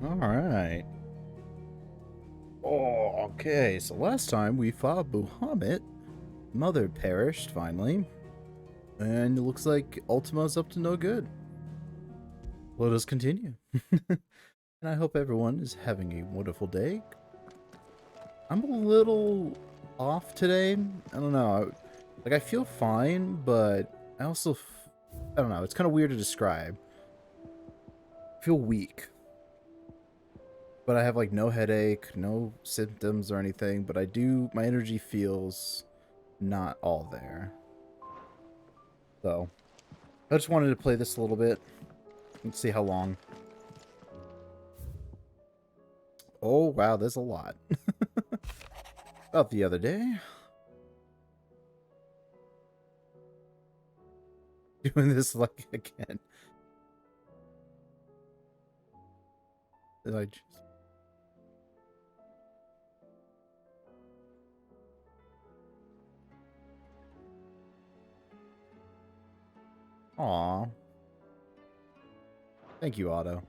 Alright. Oh, okay. So last time we fought Bahamut. Mother perished, finally. And it looks like Ultima's up to no good. Let us continue. And I hope everyone is having a wonderful day. I'm a little off today. I don't know. Like, I feel fine, but I also... I don't know. It's kind of weird to describe. I feel weak. But I have, like, no headache, no symptoms or anything. But I do... My energy feels not all there. So, I just wanted to play this a little bit. Let's see how long. Oh, wow, there's a lot. About the other day. Doing this like again. Did I just... Aw. Thank you, Otto.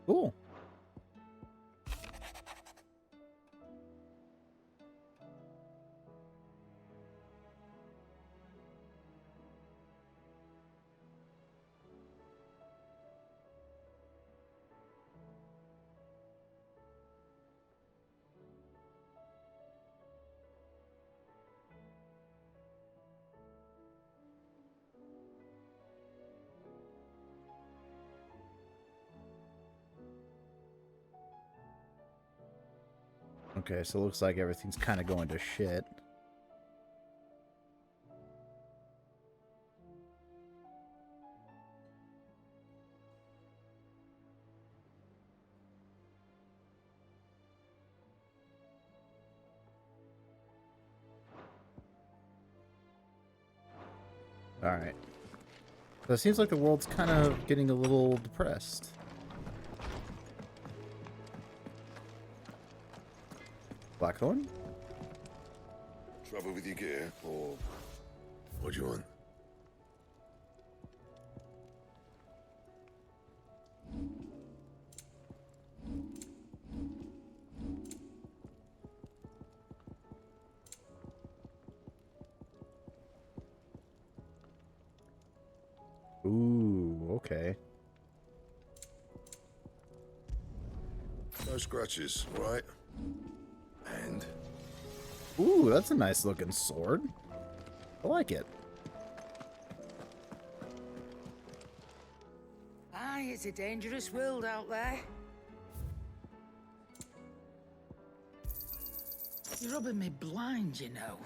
Cool. Okay, so it looks like everything's kind of going to shit. Alright. So it seems like the world's kind of getting a little depressed. Blackthorn? Trouble with your gear, or what do you want? Ooh, okay. No scratches, right? And Ooh, that's a nice looking sword. I like it. Aye, it's a dangerous world out there. You're rubbing me blind, you know.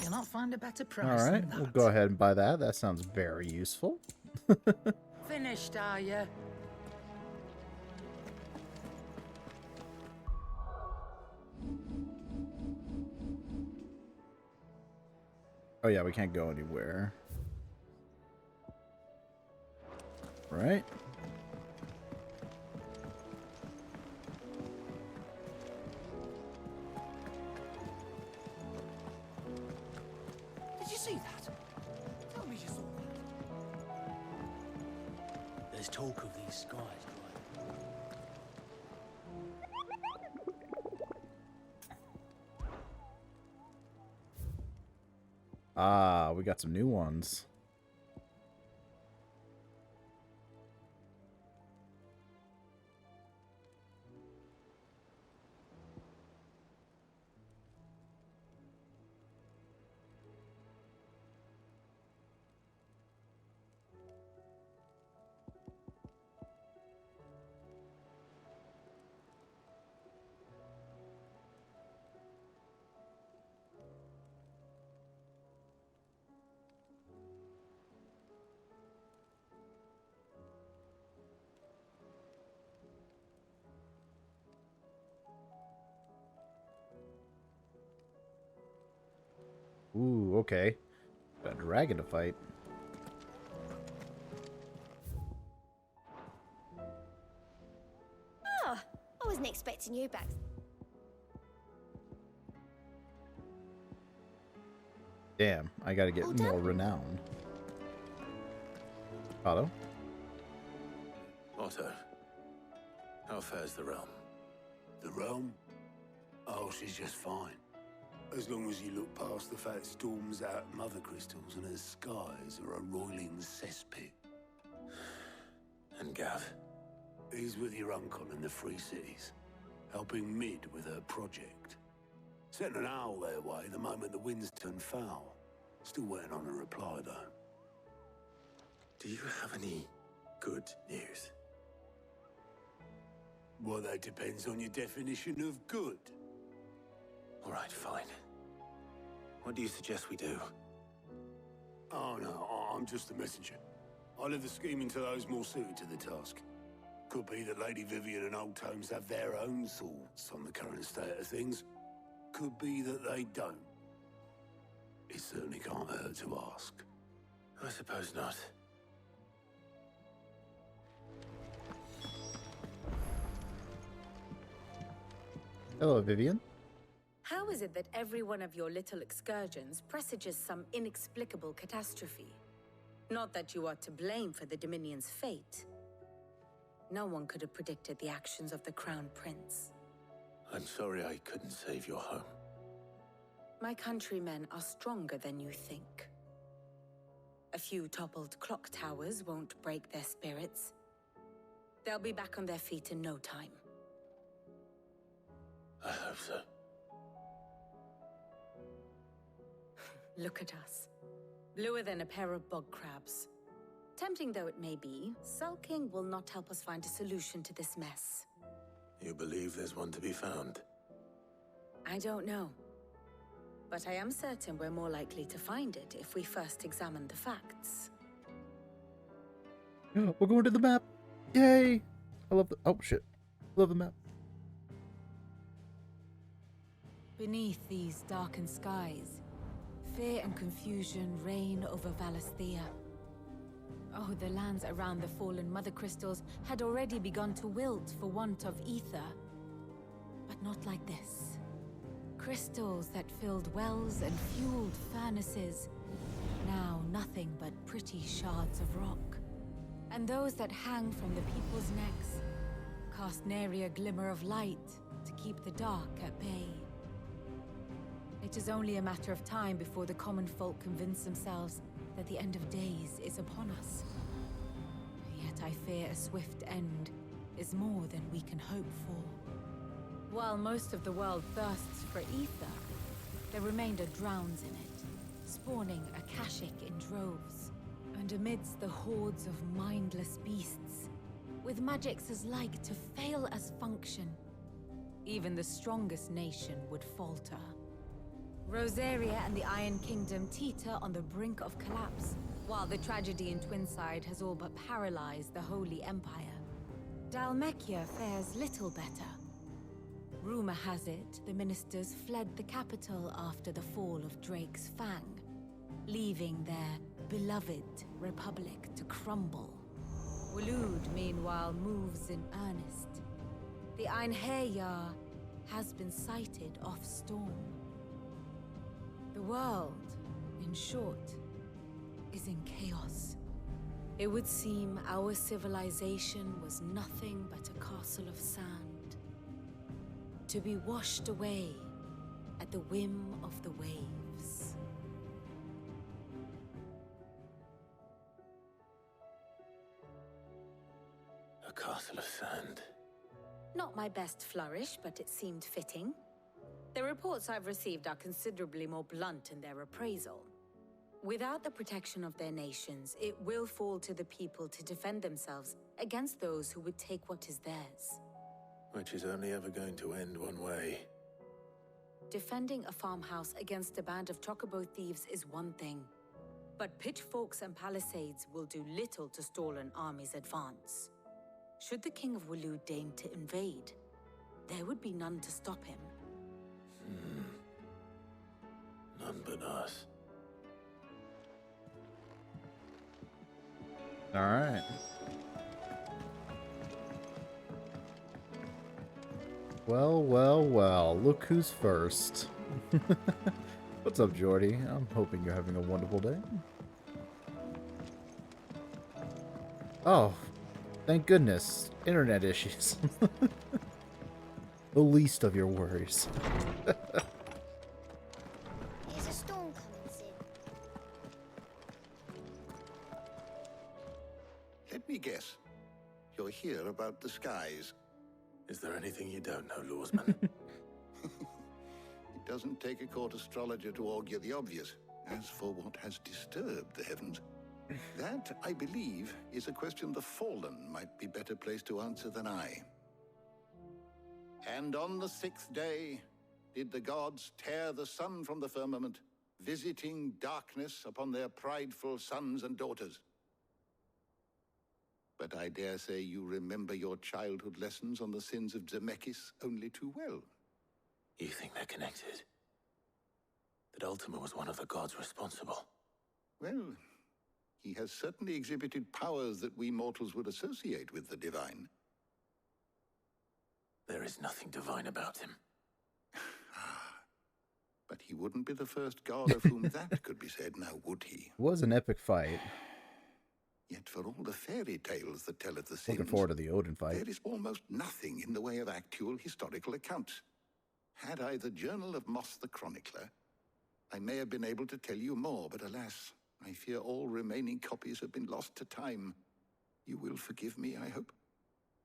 You'll not find a better price Alright, than that. we'll go ahead and buy that. That sounds very useful. Finished, are you? Oh yeah, we can't go anywhere. Right? Did you see that? Tell me you saw that. There's talk of these skies, right? Ah, we got some new ones. Ooh, okay. Got a dragon to fight. Wasn't expecting you back. Damn, I gotta get All more done? renowned. Otto? Otto, how fares the realm? The realm? Oh, she's just fine. As long as you look past the fact storms out mother crystals and her skies are a roiling cesspit. And Gav? He's with your uncle in the Free Cities, helping Mid with her project. Sent an owl their way the moment the winds turned foul. Still waiting on a reply, though. Do you have any good news? Well, that depends on your definition of good. All right, fine. What do you suggest we do? Oh, no, I'm just the messenger. I leave the scheming to those more suited to the task. Could be that Lady Vivian and Old Tomes have their own thoughts on the current state of things. Could be that they don't. It certainly can't hurt to ask. I suppose not. Hello, Vivian. How is it that every one of your little excursions presages some inexplicable catastrophe? Not that you are to blame for the Dominion's fate. No one could have predicted the actions of the Crown Prince. I'm sorry I couldn't save your home. My countrymen are stronger than you think. A few toppled clock towers won't break their spirits. They'll be back on their feet in no time. I hope so. Look at us. Bluer than a pair of bog crabs. Tempting though it may be, sulking will not help us find a solution to this mess. You believe there's one to be found? I don't know. But I am certain we're more likely to find it if we first examine the facts. We're going to the map. Yay! I love the... Oh, shit. Love the map. Beneath these darkened skies, fear and confusion reign over Valisthea. Oh, the lands around the fallen Mother Crystals had already begun to wilt for want of ether. But not like this. Crystals that filled wells and fueled furnaces. Now nothing but pretty shards of rock. And those that hang from the people's necks cast nary a glimmer of light to keep the dark at bay. It is only a matter of time before the common folk convince themselves that the end of days is upon us. Yet I fear a swift end is more than we can hope for. While most of the world thirsts for ether, the remainder drowns in it, spawning Akashic in droves. And amidst the hordes of mindless beasts, with magics as like to fail as function, even the strongest nation would falter. Rosaria and the Iron Kingdom teeter on the brink of collapse, while the tragedy in Twinside has all but paralyzed the Holy Empire. Dhalmekia fares little better. Rumor has it the ministers fled the capital after the fall of Drake's Fang, leaving their beloved republic to crumble. Waloed, meanwhile, moves in earnest. The Einherjar has been sighted off-storm. The world, in short, is in chaos. It would seem our civilization was nothing but a castle of sand, to be washed away at the whim of the waves. A castle of sand. Not my best flourish, but it seemed fitting. The reports I've received are considerably more blunt in their appraisal. Without the protection of their nations, it will fall to the people to defend themselves against those who would take what is theirs. Which is only ever going to end one way. Defending a farmhouse against a band of chocobo thieves is one thing, but pitchforks and palisades will do little to stall an army's advance. Should the King of Waloed deign to invade, there would be none to stop him. None but us. All right. Well, well, well. Look who's first. What's up, Jordy? I'm hoping you're having a wonderful day. Oh, thank goodness. Internet issues. The least of your worries. There's a storm coming soon. Let me guess. You're here about the skies. Is there anything you don't know, Lawsman? It doesn't take a court astrologer to augur the obvious. As for what has disturbed the heavens, that, I believe, is a question the Fallen might be better placed to answer than I. And on the 6th day did the gods tear the sun from the firmament, visiting darkness upon their prideful sons and daughters. But I dare say you remember your childhood lessons on the sins of Zemeckis only too well. You think they're connected? That Ultima was one of the gods responsible? Well, he has certainly exhibited powers that we mortals would associate with the divine. There is nothing divine about him. But he wouldn't be the first god of whom that could be said, now would he? It was an epic fight. Yet for all the fairy tales that tell of the Looking sins, forward to the Odin fight. there is almost nothing in the way of actual historical accounts. Had I the Journal of Moss the Chronicler, I may have been able to tell you more, but alas, I fear all remaining copies have been lost to time. You will forgive me, I hope?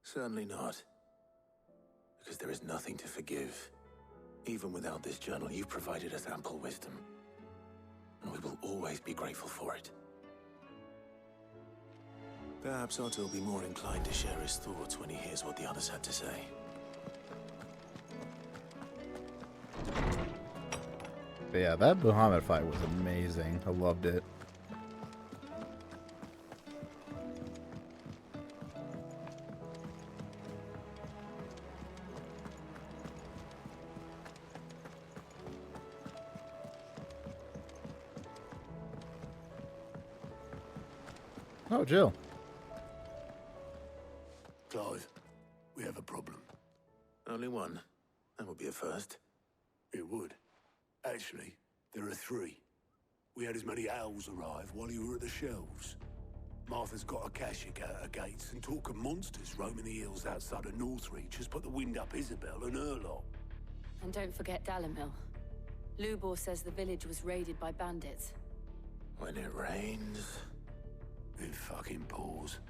Certainly not. Because there is nothing to forgive. Even without this journal, you've provided us ample wisdom. And we will always be grateful for it. Perhaps Otto will be more inclined to share his thoughts when he hears what the others had to say. But yeah, that Bahamut fight was amazing. I loved it. Oh, Jill. Clive, we have a problem. Only one. That would be a first. It would. Actually, there are 3. We had as many owls arrive while you were at the shelves. Martha's got a Kashik out her gates, and talk of monsters roaming the hills outside of Northreach has put the wind up Isabel and her lot. And don't forget Dalimil. Lubor says the village was raided by bandits. When it rains... It fucking pours.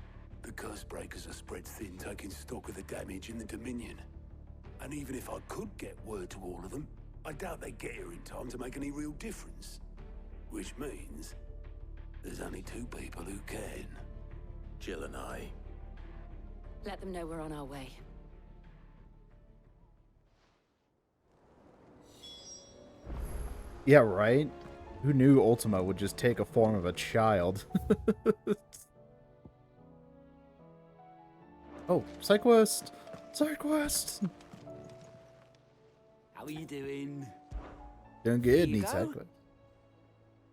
The curse breakers are spread thin, taking stock of the damage in the Dominion. And even if I could get word to all of them, I doubt they'd get here in time to make any real difference. Which means there's only 2 people who can. Jill and I. Let them know we're on our way. Yeah, right? Who knew Ultima would just take a form of a child? Oh, side quest! Side quest! How are you doing? Doing Here good, you need go. side quest.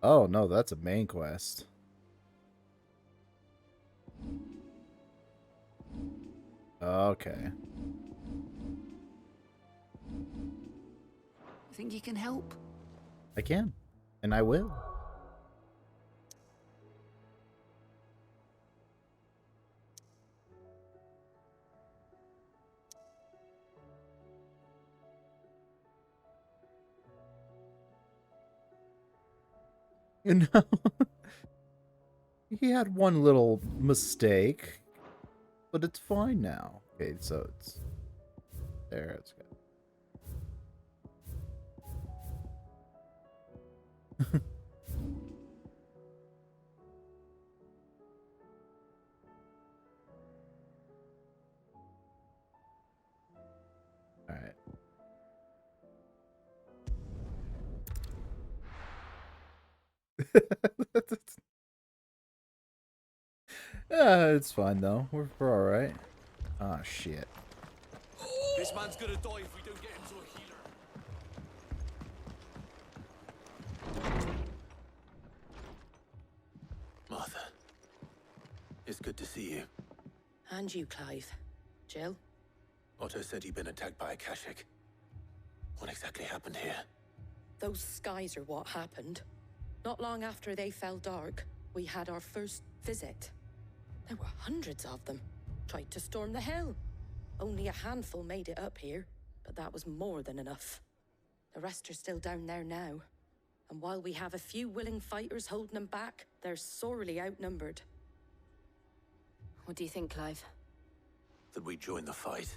Oh, no, that's a main quest. Okay. Think you can help? I can. And I will. You know, he had one little mistake, but it's fine now. Okay, so it's there. It's good. All right. It's fine though. We're all right. Ah, shit. This man's gonna die if we don't get him to a healer. Martha. It's good to see you. And you, Clive. Jill? Otto said he'd been attacked by Akashic. What exactly happened here? Those skies are what happened. Not long after they fell dark, we had our first visit. There were hundreds of them. Tried to storm the hill. Only a handful made it up here, but that was more than enough. The rest are still down there now. And while we have a few willing fighters holding them back, they're sorely outnumbered. What do you think, Clive? That we join the fight?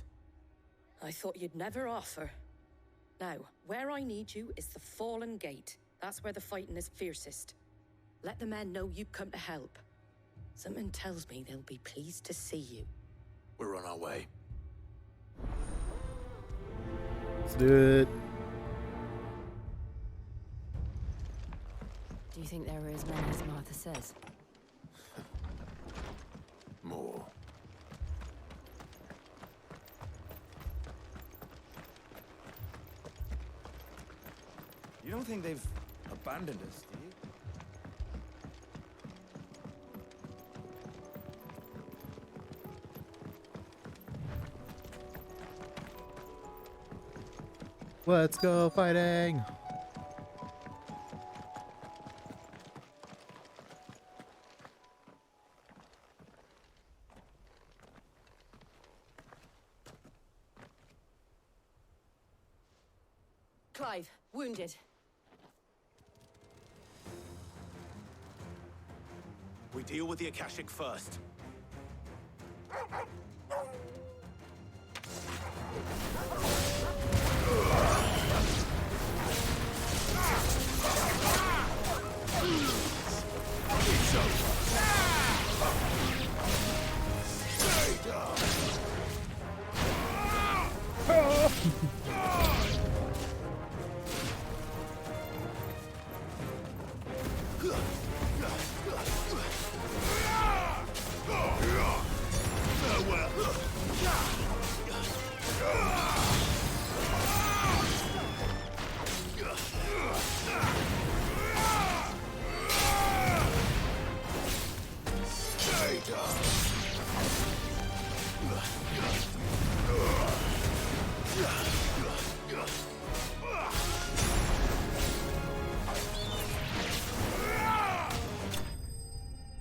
I thought you'd never offer. Now, where I need you is the Fallen Gate. That's where the fighting is fiercest. Let the men know you've come to help. Something tells me they'll be pleased to see you. We're on our way. Let's do it. Do you think there are as many as Martha says? More. You don't think they've abandoned us, do you? Let's go fighting. Clive, wounded. We deal with the Akashic first.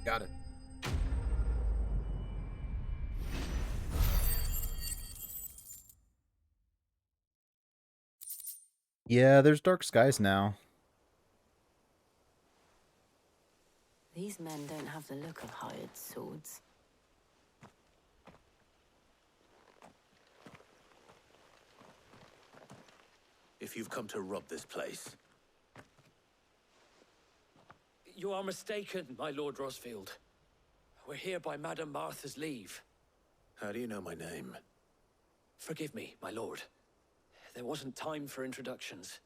Got it. Yeah, there's dark skies now. These men don't have the look of hired swords. If you've come to rob this place, You are mistaken, my Lord Rosfield. We're here by Madame Martha's leave. how do you know my name? Forgive me, my lord. There wasn't time for introductions.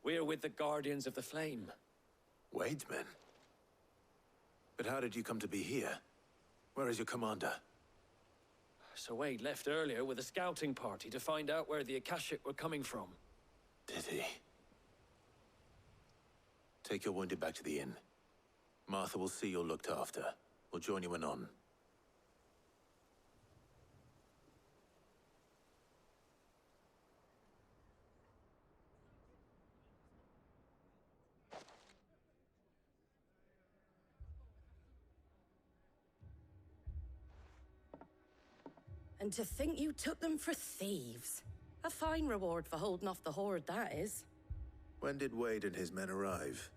We're with the Guardians of the Flame. Wade's men? But how did you come to be here? Where is your commander? Sir Wade left earlier with a scouting party to find out where the Akashic were coming from. Did he? Take your wounded back to the inn. Martha will see you're looked after. We'll join you anon. And to think you took them for thieves. A fine reward for holding off the horde, that is. When did Wade and his men arrive?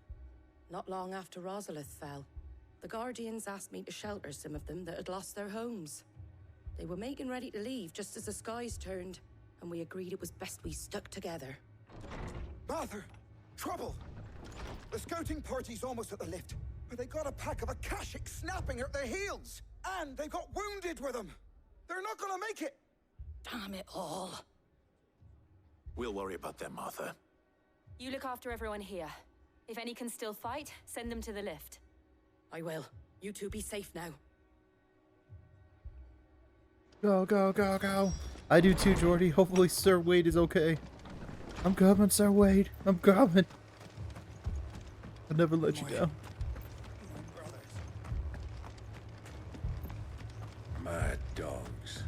Not long after Rosalith fell, the Guardians asked me to shelter some of them that had lost their homes. They were making ready to leave just as the skies turned, and we agreed it was best we stuck together. Martha! Trouble! The scouting party's almost at the lift, but they got a pack of Akashic snapping at their heels! And they got wounded with them! They're not gonna make it! Damn it all. We'll worry about them, Martha. You look after everyone here. If any can still fight, send them to the lift. I will. You two be safe now. Go, go, go, go. I do too, Jordy. Hopefully Sir Wade is okay. I'm coming, Sir Wade. I'm coming. I'll never let you down. Mad dogs.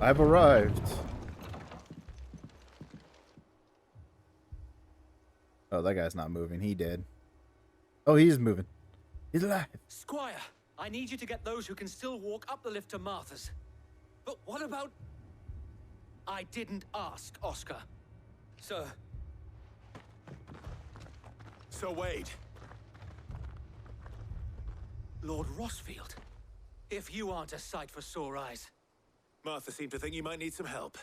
I've arrived. Oh, that guy's not moving. He did. Oh, he's moving. He's alive. Squire, I need you to get those who can still walk up the lift to Martha's. But what about... I didn't ask, Oscar. Sir. Sir Wade. Lord Rossfield. If you aren't a sight for sore eyes. Martha seemed to think you might need some help.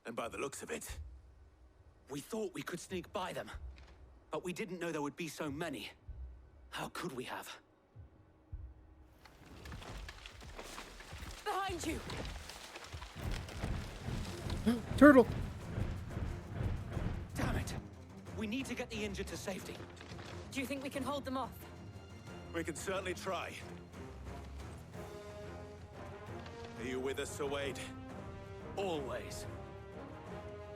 And by the looks of it... We thought we could sneak by them. But we didn't know there would be so many. How could we have? Behind you! Turtle! Damn it! We need to get the injured to safety. Do you think we can hold them off? We can certainly try. Are you with us, Sir Wade? Always.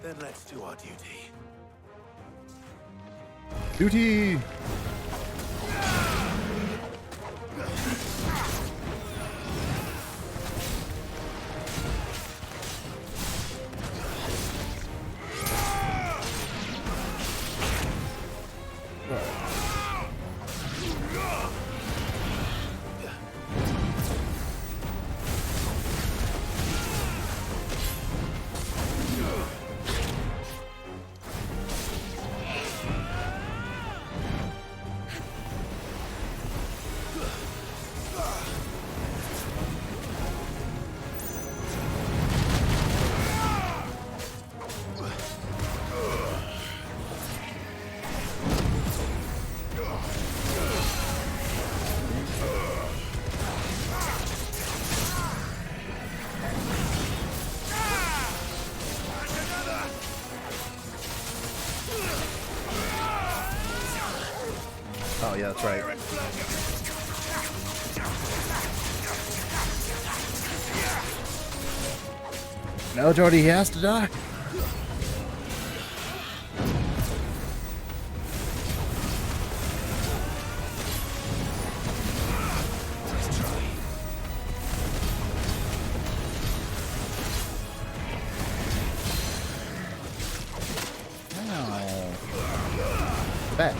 Then let's do our duty. Duty! Oh, yeah, that's right. No, Jordy, he has to die. Bet.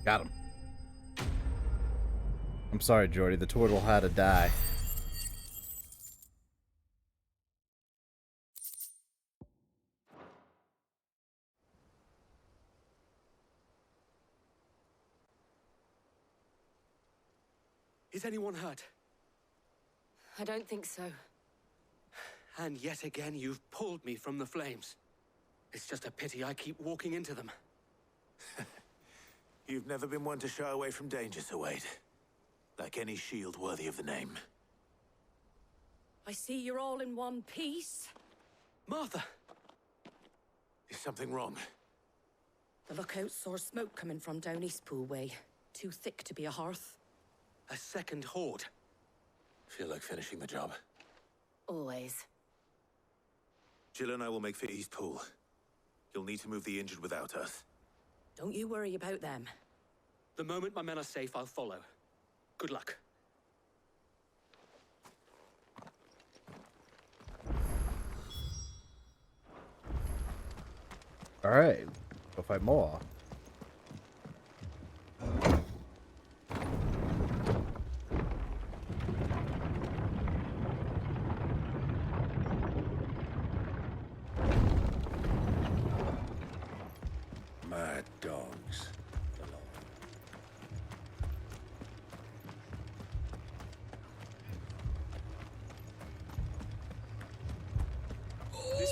Got him. I'm sorry, Jordy. The turtle had to die. Is anyone hurt? I don't think so. And yet again, you've pulled me from the flames. It's just a pity I keep walking into them. You've never been one to shy away from danger, Sir Wade. Like any shield worthy of the name. I see you're all in one piece. Martha! Is something wrong? The lookout saw smoke coming from down Eastpool way. Too thick to be a hearth. A second horde. Feel like finishing the job. Always. Jill and I will make for Eastpool. You'll need to move the injured without us. Don't you worry about them. The moment my men are safe, I'll follow. Good luck. Alright. Go fight more. Mad dogs.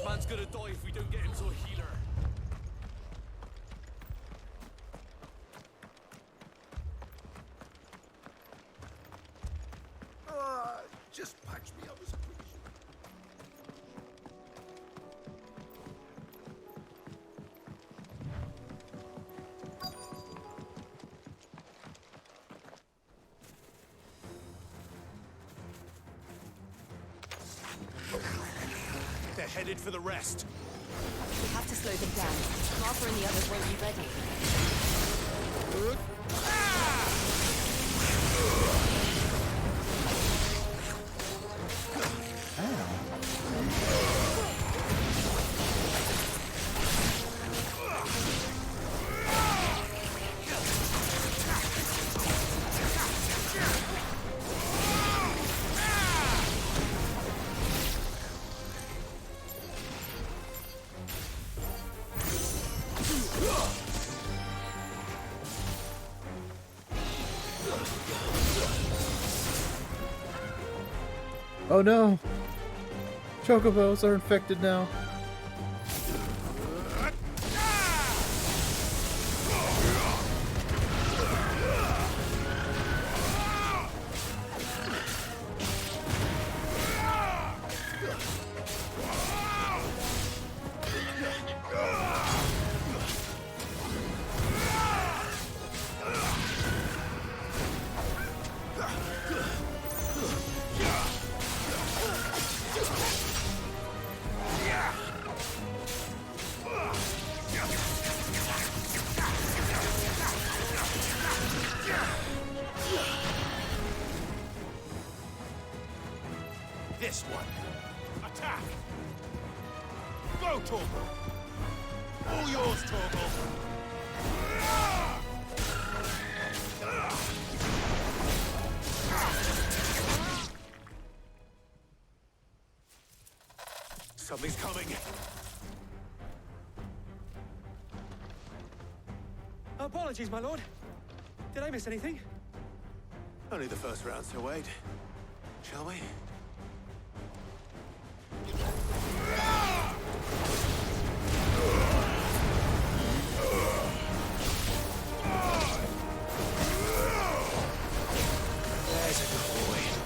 This man's gonna die if we don't get him to a healer. Just patch me up as quick as you They're headed for the rest. We have to slow them down. Martha and the others won't be ready. Oh no! Chocobos are infected now. This one. Attack! Go, Torgal! All yours, Torgal! Something's coming. Apologies, my lord. Did I miss anything? Only the first round, Sir Wade. Shall we? There's a good boy.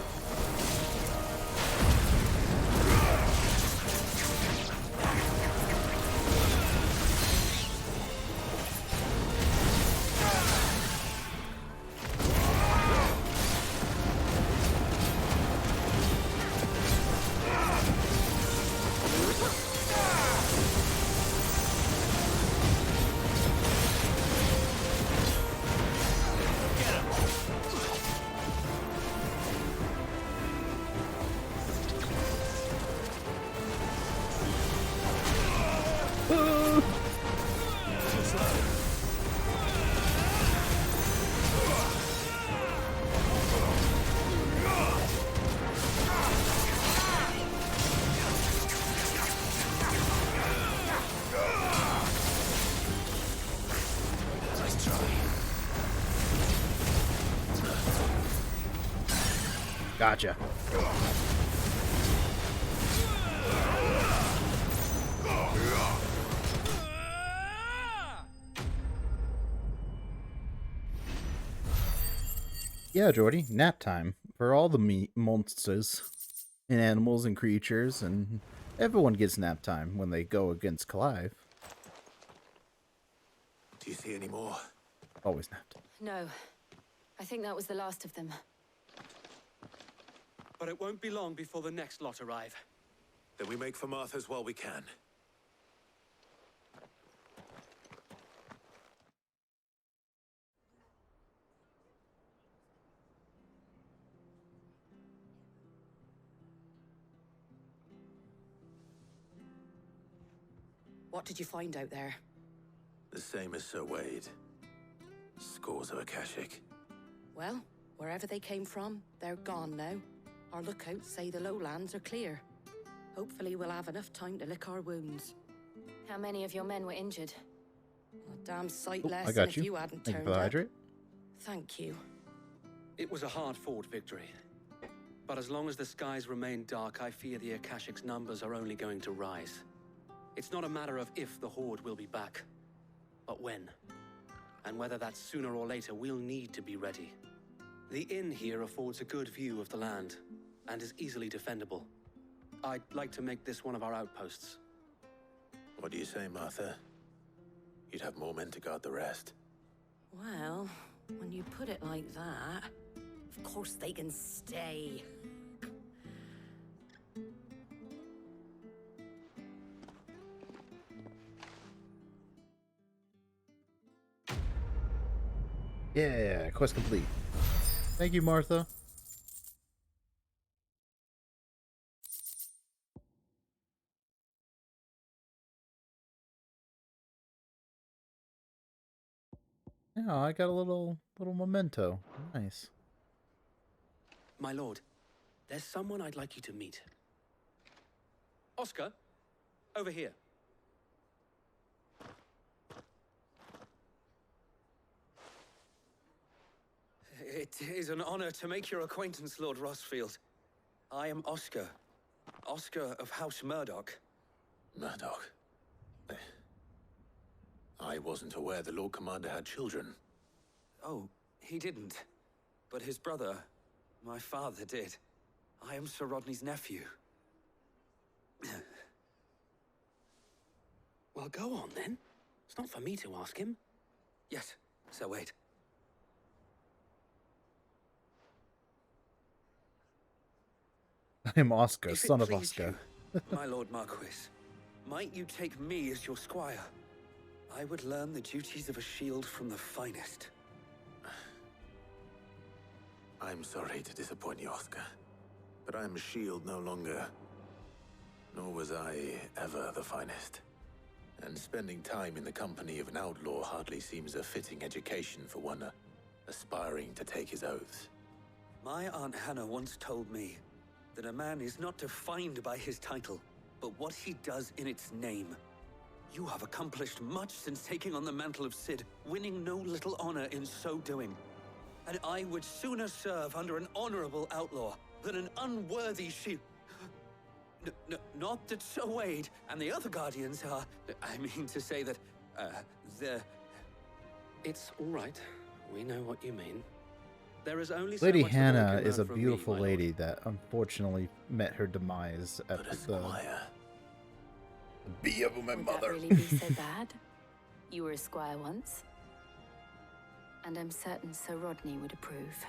Gotcha. Yeah, Jordy, nap time for all the monsters and animals and creatures, and everyone gets nap time when they go against Clive. Do you see any more? Always napped. No. I think that was the last of them. But it won't be long before the next lot arrive. Then we make for Martha's while we can. What did you find out there? The same as Sir Wade. Scores of Akashic. Well, wherever they came from, they're gone now. Our lookouts say the lowlands are clear. Hopefully we'll have enough time to lick our wounds. How many of your men were injured? A damn sight Oh, less I than got if you. you hadn't Thank you turned for the up. hydrate. Thank you. It was a hard-fought victory. But as long as the skies remain dark, I fear the Akashic's numbers are only going to rise. It's not a matter of if the Horde will be back, but when. And whether that's sooner or later, we'll need to be ready. The inn here affords a good view of the land, and is easily defendable. I'd like to make this one of our outposts. What do you say, Martha? You'd have more men to guard the rest. Well, when you put it like that, of course they can stay. Yeah, quest complete. Thank you, Martha. Yeah, I got a little memento. Nice. My lord, there's someone I'd like you to meet. Oscar, over here. It is an honor to make your acquaintance, Lord Rosfield. I am Oscar. Oscar of House Murdoch. Murdoch? I wasn't aware the Lord Commander had children. Oh, he didn't. But his brother, my father, did. I am Sir Rodney's nephew. Well, go on, then. It's not for me to ask him. Yes, Sir Wade. I am Oscar, If it son of please Oscar. you, my Lord Marquis, might you take me as your squire? I would learn the duties of a shield from the finest. I'm sorry to disappoint you, Oscar, but I am a shield no longer. Nor was I ever the finest. And spending time in the company of an outlaw hardly seems a fitting education for one aspiring to take his oaths. My Aunt Hannah once told me that a man is not defined by his title, but what he does in its name. You have accomplished much since taking on the mantle of Cid, winning no little honor in so doing. And I would sooner serve under an honorable outlaw than an unworthy shield. Not that Sir Wade and the other Guardians are... I mean to say that, they're... It's all right. We know what you mean. There is only so Lady much that one Hannah can is a learn from me, beautiful my lord. lady that unfortunately met her demise at the be of my Would mother. that really be so bad? You were a squire once. And I'm certain Sir Rodney would approve.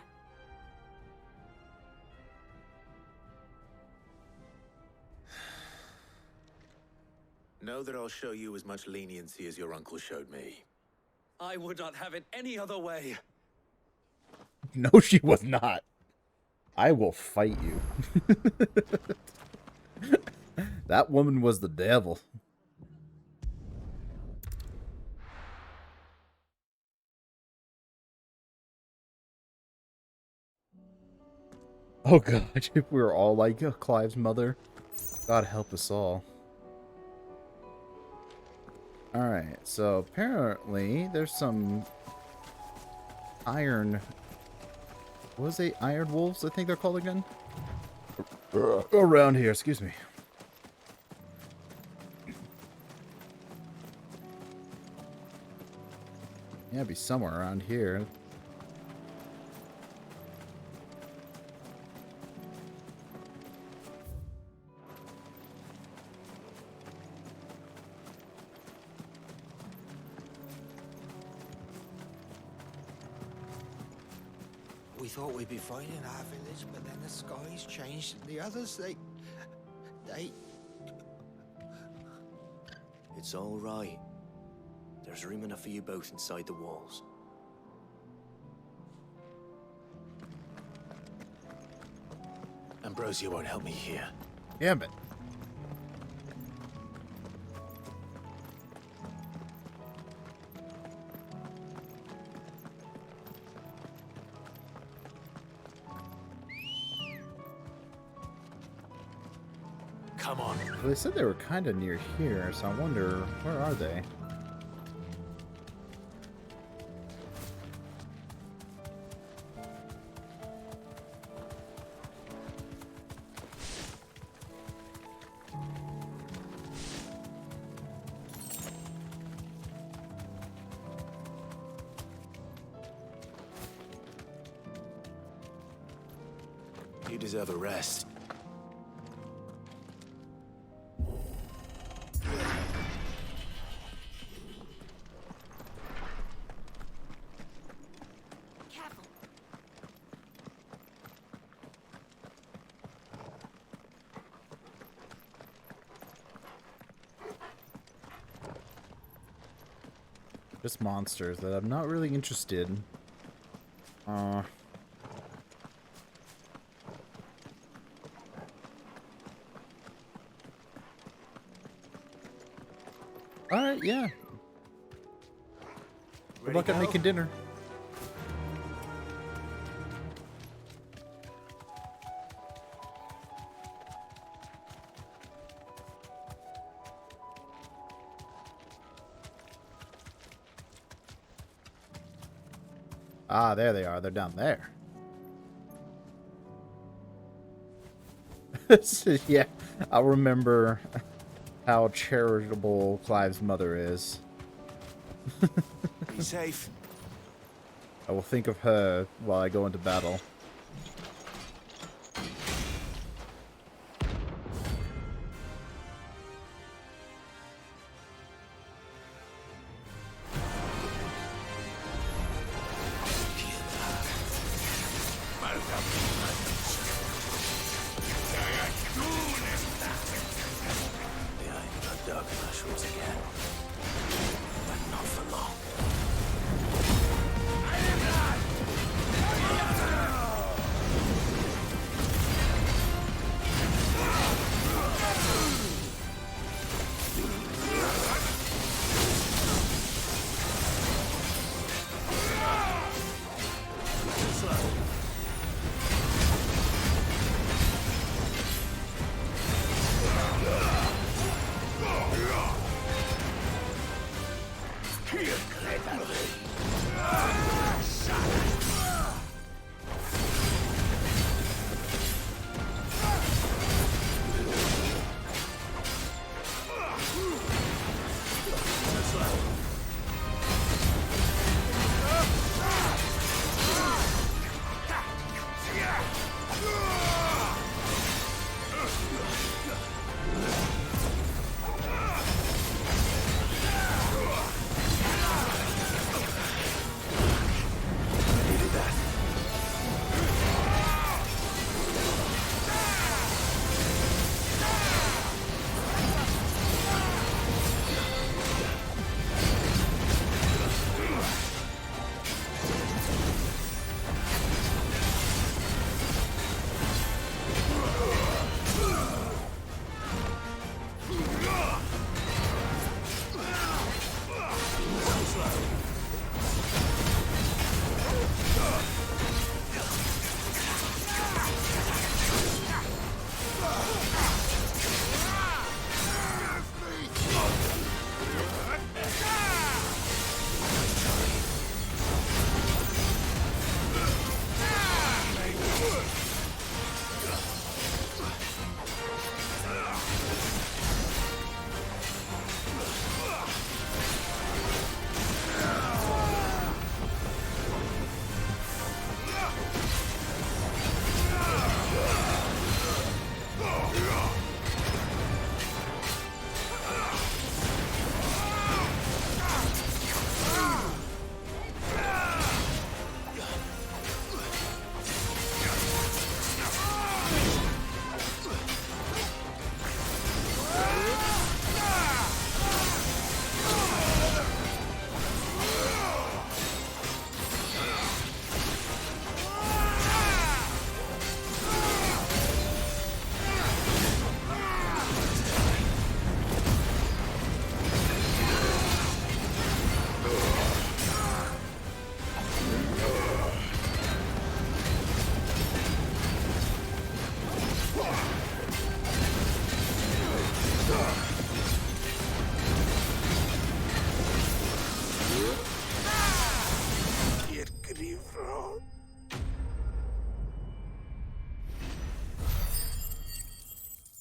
Know that I'll show you as much leniency as your uncle showed me. I would not have it any other way. No, she was not. I will fight you. That woman was the devil. Oh god, if we were all like Clive's mother, God help us all. Alright, so apparently there's some iron... What was it? Iron wolves, I think they're called again? Around here, excuse me. Yeah, it'd be somewhere around here. We thought we'd be fine in our village, but then the skies changed and the others, they... It's all right. There's room enough for you both inside the walls. Ambrosia won't help me here. Damn it. Come on. Well, they said they were kind of near here, so I wonder, where are they? You deserve a rest. Careful. Just monsters that I'm not really interested in. Alright, yeah. Good luck at making dinner. Ah, there they are. They're down there. Yeah, I'll remember how charitable Clive's mother is. Be safe. I will think of her while I go into battle.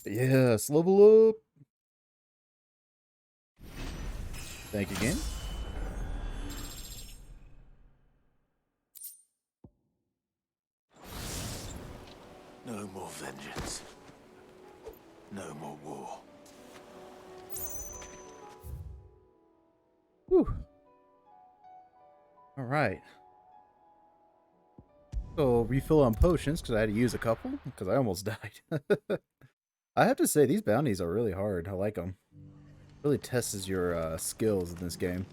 Yes, level up. Thank you again. No. more vengeance. No more war. Whew. All right. So refill on potions because I had to use a couple because I almost died. I have to say these bounties are really hard. I like them. Really tests your skills in this game.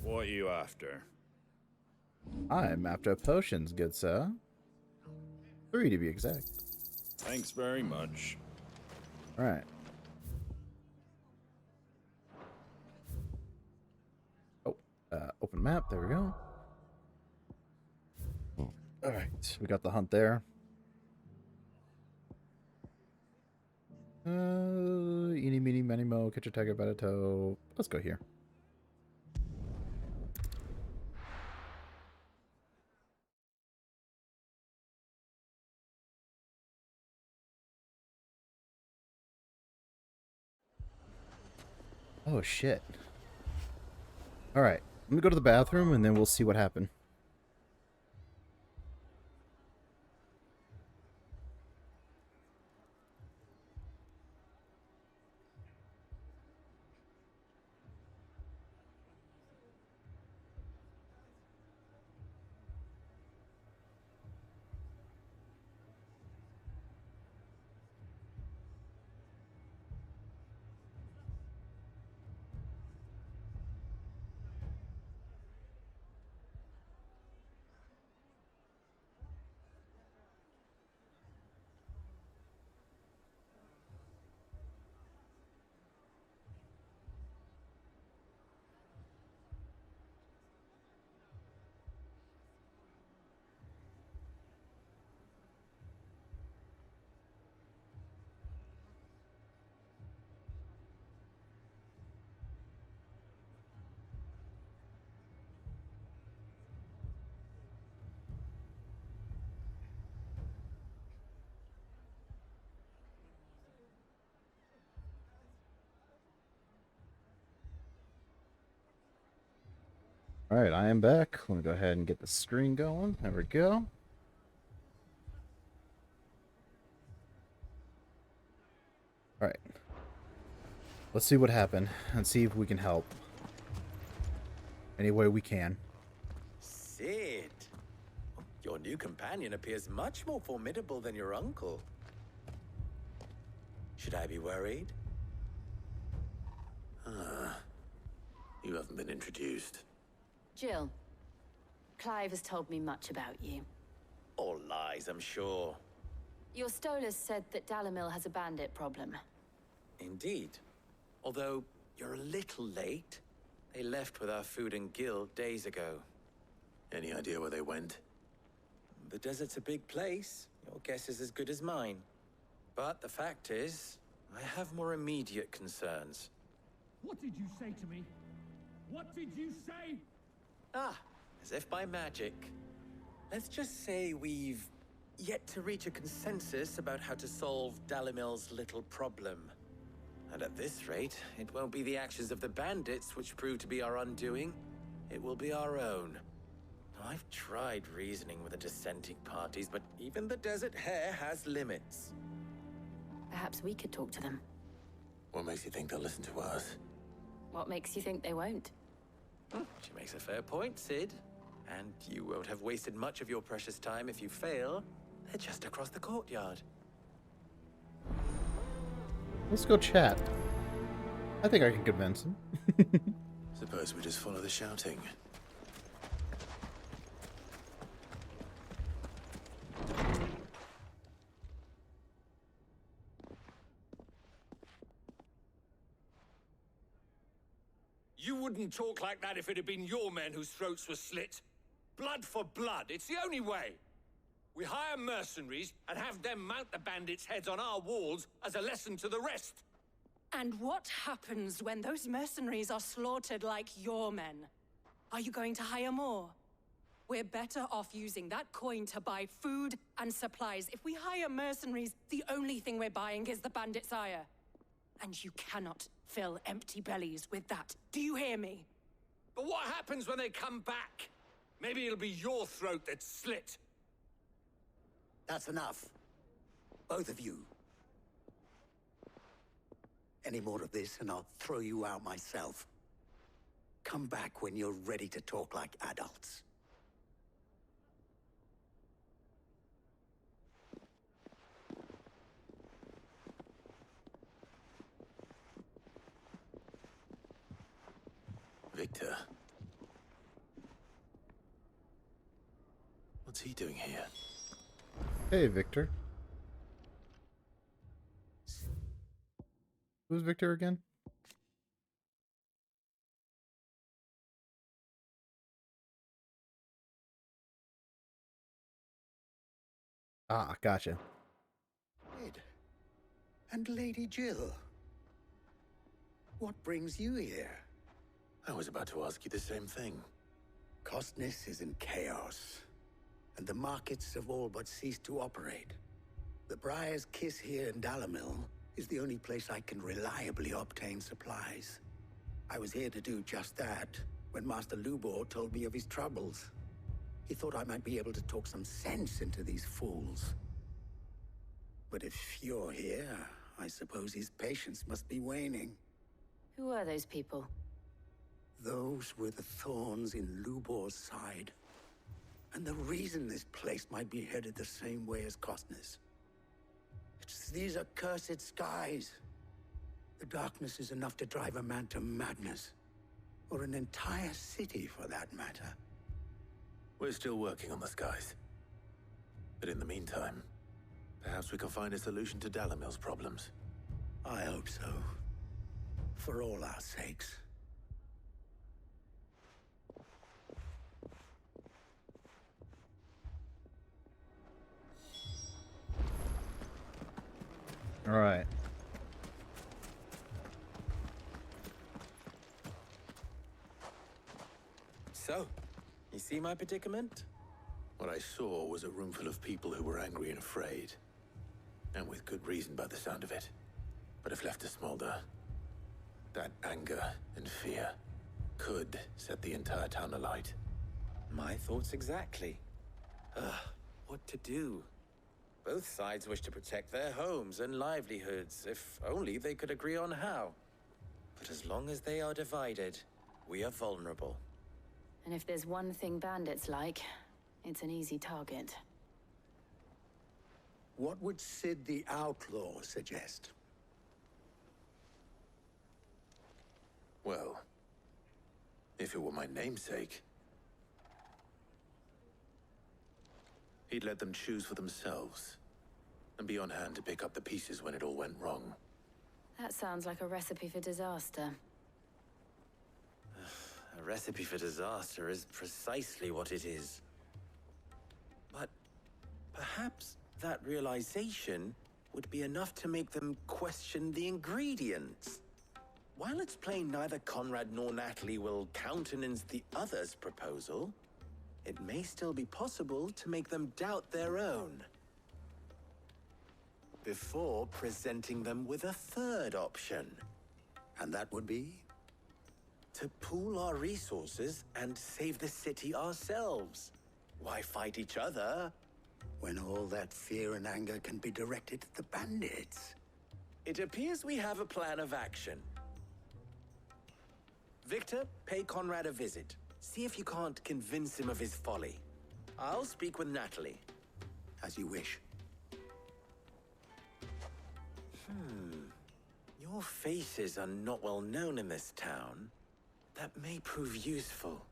What are you after? I'm after potions, good sir. 3 to be exact. Thanks very much. All right. Oh, open map. There we go. All right, we got the hunt there. Eeny, meeny, miny, mo, catch a tiger by the toe. Let's go here. Oh, shit. Alright, I'm gonna go to the bathroom and then we'll see what happened. Alright, I am back. Let me go ahead and get the screen going. There we go. Alright. Let's see what happened and see if we can help. Any way we can. Sid! Your new companion appears much more formidable than your uncle. Should I be worried? You haven't been introduced. Jill, Clive has told me much about you. All lies, I'm sure. Your Stolas said that Dalimil has a bandit problem. Indeed. Although, you're a little late. They left with our food and guild days ago. Any idea where they went? The desert's a big place. Your guess is as good as mine. But the fact is, I have more immediate concerns. What did you say to me? What did you say? Ah, as if by magic. Let's just say we've yet to reach a consensus about how to solve Dalimil's little problem. And at this rate, it won't be the actions of the bandits which prove to be our undoing. It will be our own. Now, I've tried reasoning with the dissenting parties, but even the Desert Hare has limits. Perhaps we could talk to them. What makes you think they'll listen to us? What makes you think they won't? She makes a fair point, Sid. And you won't have wasted much of your precious time if you fail. They're just across the courtyard. Let's go chat. I think I can convince him. Suppose we just follow the shouting. You wouldn't talk like that if it had been your men whose throats were slit. Blood for blood, it's the only way. We hire mercenaries and have them mount the bandits' heads on our walls as a lesson to the rest. And what happens when those mercenaries are slaughtered like your men? Are you going to hire more? We're better off using that coin to buy food and supplies. If we hire mercenaries, the only thing we're buying is the bandits' ire. And you cannot fill empty bellies with that. Do you hear me? But what happens when they come back? Maybe it'll be your throat that's slit. That's enough. Both of you. Any more of this and I'll throw you out myself. Come back when you're ready to talk like adults. Victor. What's he doing here? Hey, Victor. Who's Victor again? Ah, gotcha. Ed. And Lady Jill. What brings you here? I was about to ask you the same thing. Costness is in chaos, and the markets have all but ceased to operate. The Briar's Kiss here in Dalimil is the only place I can reliably obtain supplies. I was here to do just that when Master Lubor told me of his troubles. He thought I might be able to talk some sense into these fools. But if you're here, I suppose his patience must be waning. Who are those people? Those were the thorns in Lubor's side. And the reason this place might be headed the same way as Costness. It's these accursed skies. The darkness is enough to drive a man to madness. Or an entire city, for that matter. We're still working on the skies. But in the meantime, perhaps we can find a solution to Dalimil's problems. I hope so. For all our sakes. All right. So, you see my predicament? What I saw was a room full of people who were angry and afraid. And with good reason by the sound of it. But if left to smolder, that anger and fear could set the entire town alight. My thoughts exactly. What to do? Both sides wish to protect their homes and livelihoods, if only they could agree on how. But as long as they are divided, we are vulnerable. And if there's one thing bandits like, it's an easy target. What would Sid the Outlaw suggest? Well, if it were my namesake, he'd let them choose for themselves, and be on hand to pick up the pieces when it all went wrong. That sounds like a recipe for disaster. A recipe for disaster is precisely what it is. But perhaps that realization would be enough to make them question the ingredients. While it's plain neither Conrad nor Natalie will countenance the other's proposal, it may still be possible to make them doubt their own. Before presenting them with a third option. And that would be? To pool our resources and save the city ourselves. Why fight each other? When all that fear and anger can be directed at the bandits. It appears we have a plan of action. Victor, pay Conrad a visit. See if you can't convince him of his folly. I'll speak with Natalie. As you wish. Your faces are not well known in this town. That may prove useful.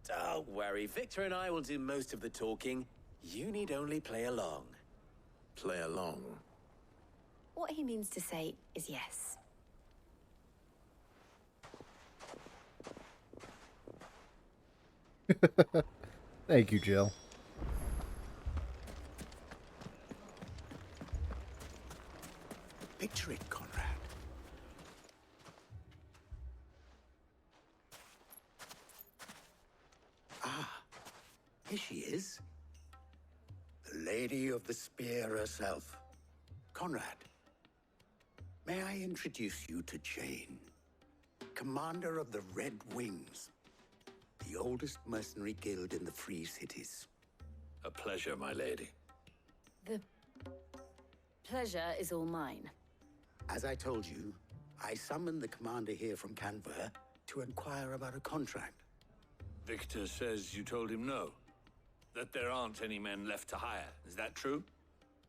Don't worry, Victor and I will do most of the talking. You need only play along. Play along? What he means to say is yes. Thank you, Jill. Picture it, Conrad. Here she is. The Lady of the Spear herself. Conrad, may I introduce you to Jane, commander of the Red Wings. the oldest mercenary guild in the Free Cities. A pleasure, my lady. The pleasure is all mine. As I told you, I summoned the commander here from Canver to inquire about a contract. Victor says you told him no. That there aren't any men left to hire. Is that true?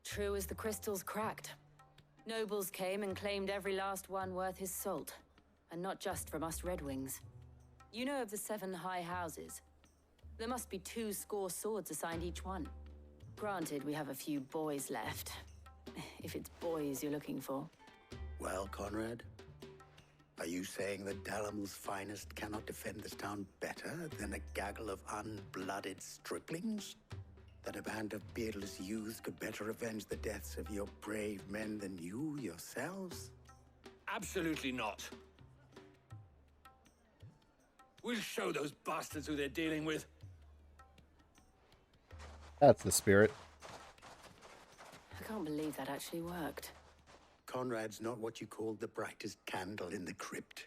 True as the crystals cracked. Nobles came and claimed every last one worth his salt. And not just from us Red Wings. You know of the 7 high houses. There must be 2 swords assigned each one. Granted, we have a few boys left. If it's boys you're looking for. Well, Conrad, are you saying that Dalamil's finest cannot defend this town better than a gaggle of unblooded striplings? That a band of beardless youths could better avenge the deaths of your brave men than you yourselves? Absolutely not. We'll show those bastards who they're dealing with. That's the spirit. I can't believe that actually worked. Conrad's not what you called the brightest candle in the crypt.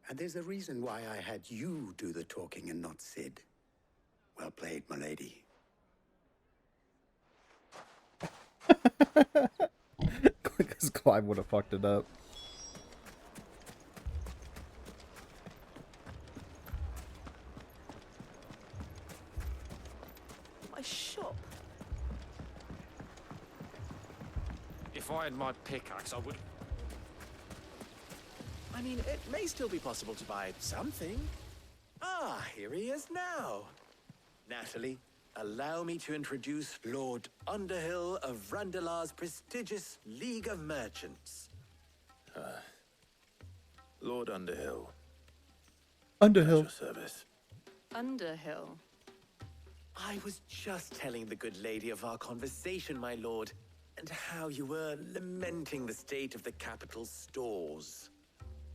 And there's a reason why I had you do the talking and not Sid. Well played, my lady. Because Clive would have fucked it up. My shop. If I had my pickaxe, I would... I mean, it may still be possible to buy something. Ah, here he is now. Natalie, allow me to introduce Lord Underhill of Randalar's prestigious League of Merchants. Lord Underhill. Underhill. At your service. Underhill. I was just telling the good lady of our conversation, my lord, and how you were lamenting the state of the capital's stores.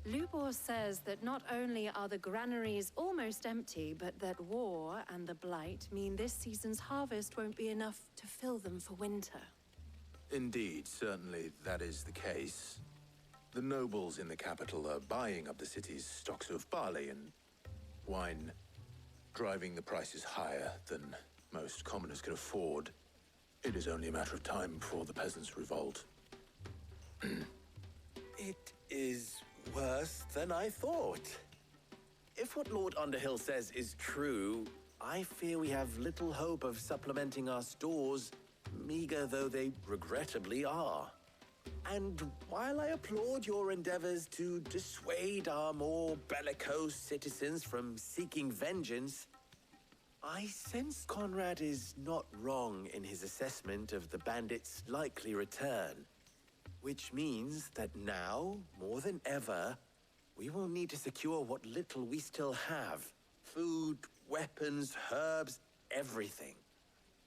Lubor says that not only are the granaries almost empty, but that war and the Blight mean this season's harvest won't be enough to fill them for winter. Indeed, certainly that is the case. The nobles in the capital are buying up the city's stocks of barley and wine, driving the prices higher than most commoners can afford. It is only a matter of time before the peasants revolt. It is worse than I thought. If what Lord Underhill says is true, I fear we have little hope of supplementing our stores, meager though they regrettably are. And while I applaud your endeavors to dissuade our more bellicose citizens from seeking vengeance, I sense Conrad is not wrong in his assessment of the bandits' likely return. Which means that now, more than ever, we will need to secure what little we still have. Food, weapons, herbs, everything.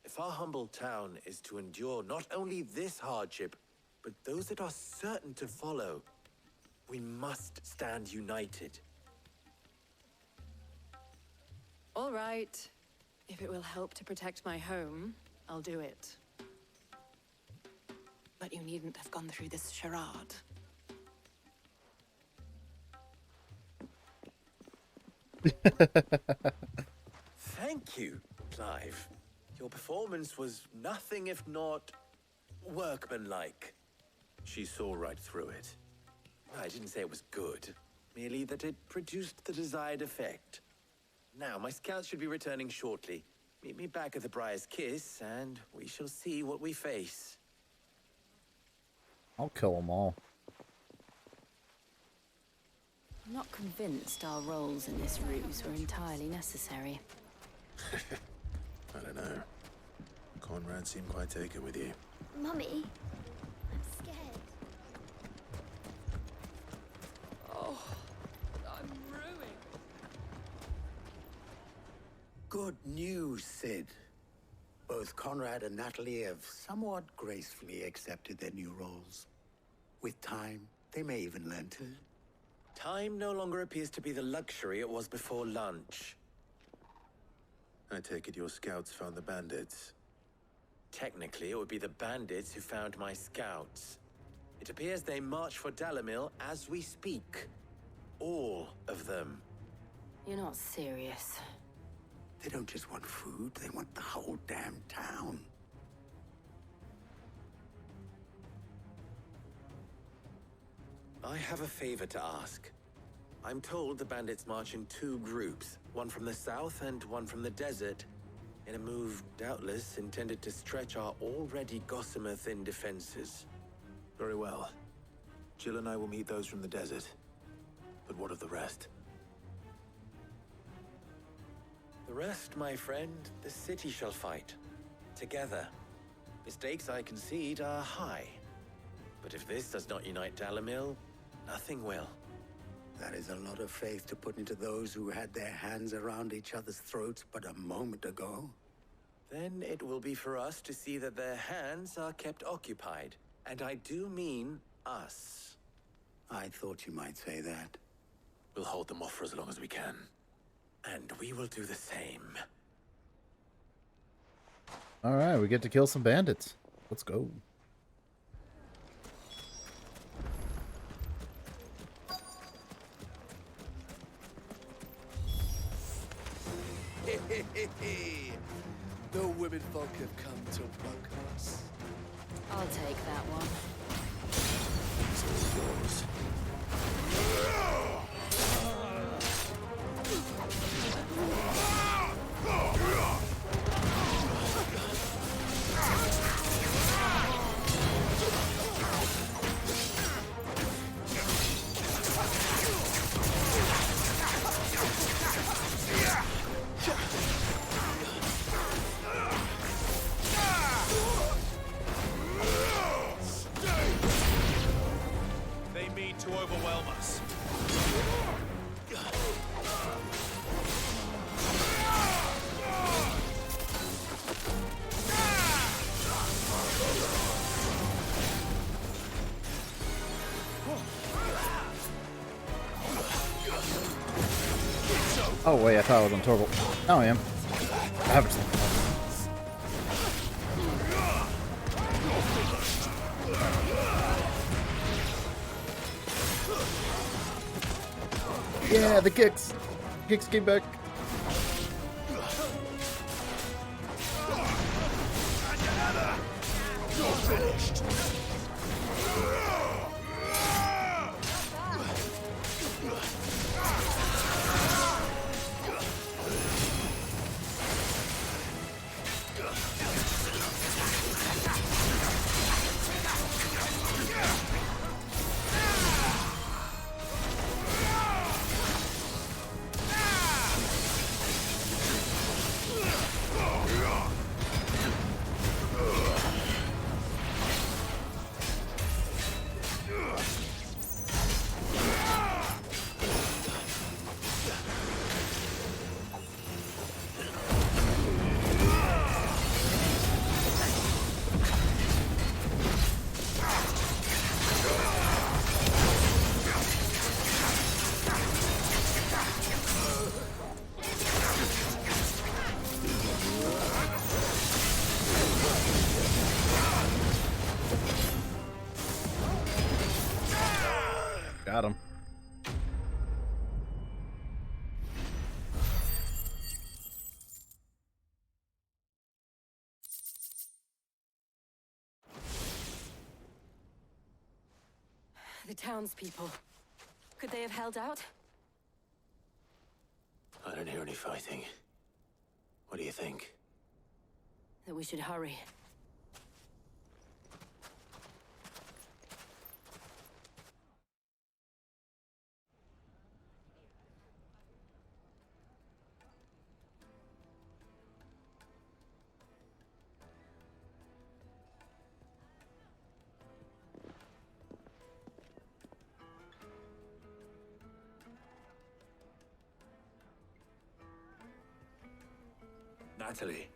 If our humble town is to endure not only this hardship, but those that are certain to follow, we must stand united. All right. If it will help to protect my home, I'll do it. But you needn't have gone through this charade. Thank you, Clive. Your performance was nothing if not workmanlike. She saw right through it. I didn't say it was good, merely that it produced the desired effect. Now, my scouts should be returning shortly. Meet me back at the Briar's Kiss, and we shall see what we face. I'll kill them all. I'm not convinced our roles in this ruse were entirely necessary. I don't know. Conrad seemed quite taken with you. Mummy, I'm scared. Oh, I'm ruined. Good news, Sid. Both Conrad and Natalie have somewhat gracefully accepted their new roles. With time, they may even learn to. Time no longer appears to be the luxury it was before lunch. I take it your scouts found the bandits. Technically, it would be the bandits who found my scouts. It appears they march for Dalamil as we speak. All of them. You're not serious. They don't just want food, they want the whole damn town. I have a favor to ask. I'm told the bandits march in two groups, one from the south and one from the desert, in a move doubtless intended to stretch our already gossamer-thin defenses. Very well. Jill and I will meet those from the desert. But what of the rest? The rest, my friend, the city shall fight. Together. The stakes, I concede, are high. But if this does not unite Dalimil, nothing will. That is a lot of faith to put into those who had their hands around each other's throats but a moment ago. Then it will be for us to see that their hands are kept occupied. And I do mean us. I thought you might say that. We'll hold them off for as long as we can. And we will do the same. Alright, we get to kill some bandits. Let's go. The women folk have come to welcome us. I'll take that one. It's all yours. They mean to overwhelm us. Oh wait, I thought I was on Torval. Now I am. I haven't seen Yeah, the kicks! Kicks came back. You're finished. Got him. The townspeople. Could they have held out? I don't hear any fighting. What do you think? That we should hurry. Natalie,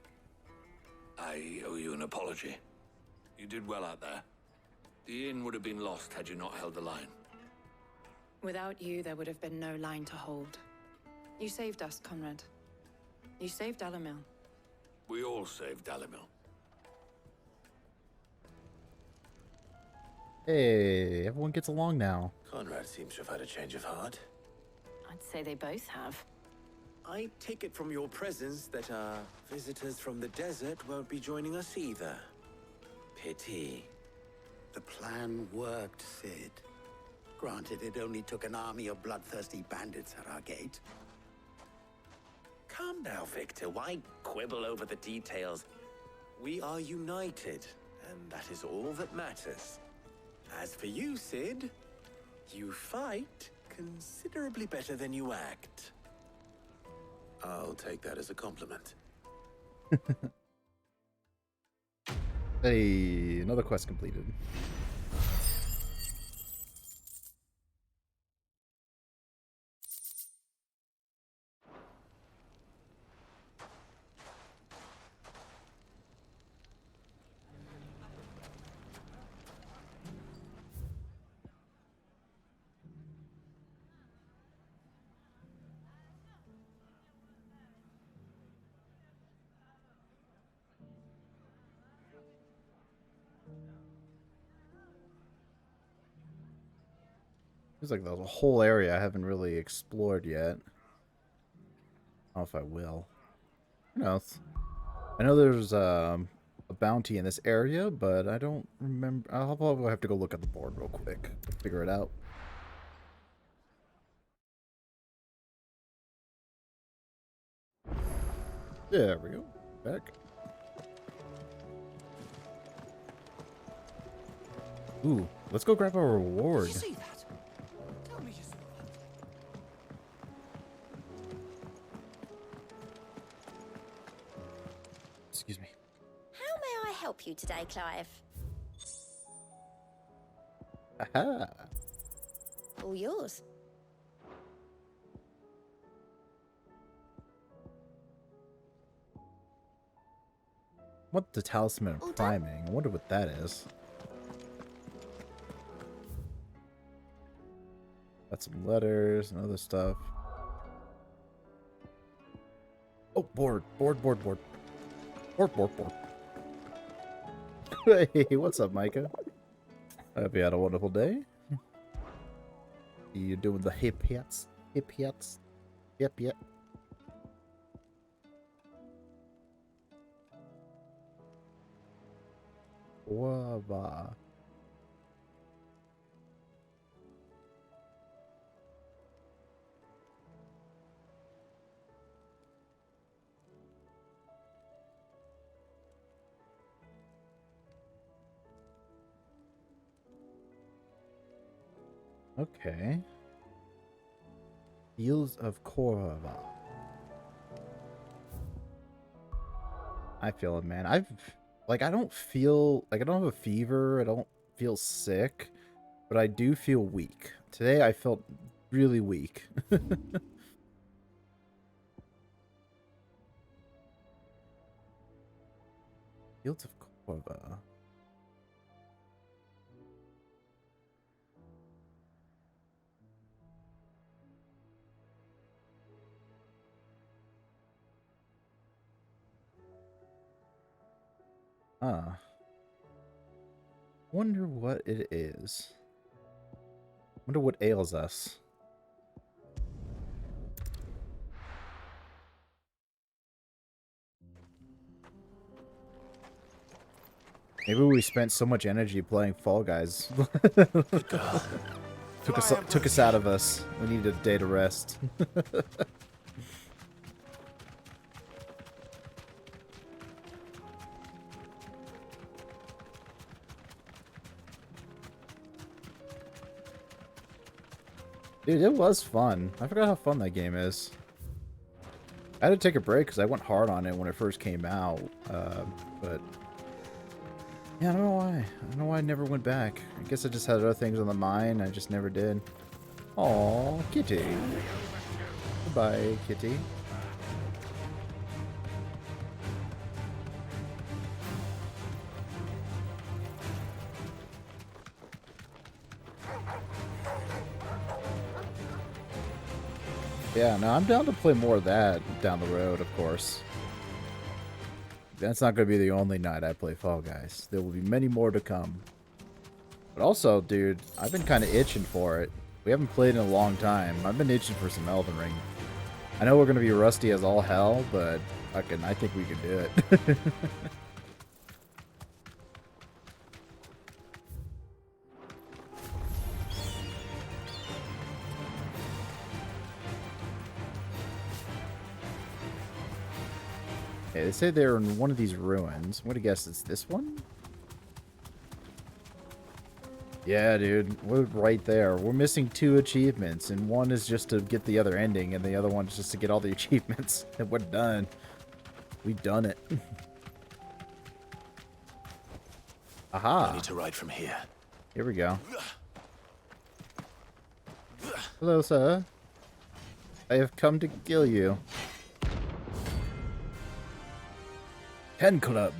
I owe you an apology. You did well out there. The inn would have been lost had you not held the line. Without you, there would have been no line to hold. You saved us, Conrad. You saved Dalimil. We all saved Dalimil. Hey, everyone gets along now. Conrad seems to have had a change of heart. I'd say they both have. I take it from your presence that our visitors from the desert won't be joining us either. Pity. The plan worked, Sid. Granted, it only took an army of bloodthirsty bandits at our gate. Calm now, Victor. Why quibble over the details? We are united, and that is all that matters. As for you, Sid, you fight considerably better than you act. I'll take that as a compliment. Hey, another quest completed. Feels like there's a whole area I haven't really explored yet. I don't know if I will. Who knows? I know there's a bounty in this area, but I don't remember. I'll probably have to go look at the board real quick, figure it out. There we go. Back. Ooh, let's go grab our reward. Did you see that? Tell me you saw that. Excuse me. How may I help you today, Clive? Aha. All yours. What the talisman of priming? I wonder what that is. Got some letters and other stuff. Oh, board. Board. Hey, what's up, Micah? I hope you had a wonderful day. You doing the hip hits? Yep. Guava. Okay. Fields of Korva. I feel it, man. I don't feel like I don't have a fever. I don't feel sick, but I do feel weak. Today I felt really weak. Fields of Korva. Wonder what it is. Wonder what ails us. Maybe we spent so much energy playing Fall Guys. took us out of us. We needed a day to rest. Dude, it was fun. I forgot how fun that game is. I had to take a break because I went hard on it when it first came out. But yeah, I don't know why. I don't know why I never went back. I guess I just had other things on the mind. I just never did. Aw, Kitty. Goodbye, Kitty. Yeah, no, I'm down to play more of that down the road, of course. That's not going to be the only night I play Fall Guys. There will be many more to come. But also, dude, I've been kind of itching for it. We haven't played in a long time. I've been itching for some Elden Ring. I know we're gonna be rusty as all hell, but fucking, I think we can do it. Okay, they say they're in one of these ruins. I'm gonna guess it's this one? Yeah, dude. We're right there. We're missing 2 achievements, and one is just to get the other ending, and the other one is just to get all the achievements. And we're done. We've done it. Aha. I need to ride from here. Here we go. Hello, sir. I have come to kill you. Pen Club.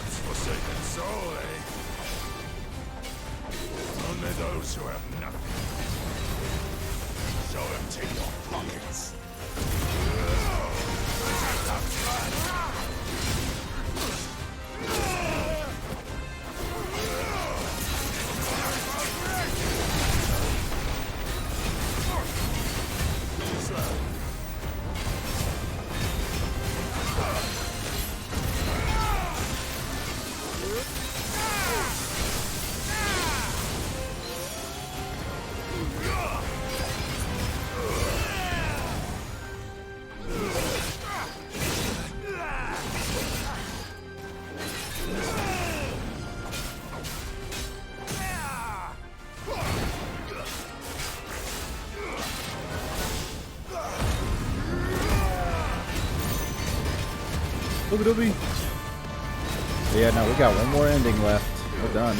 Forsaken soul, eh? Only those who have nothing. Show empty your pockets. Doobie. Yeah, no, we got one more ending left. We're done.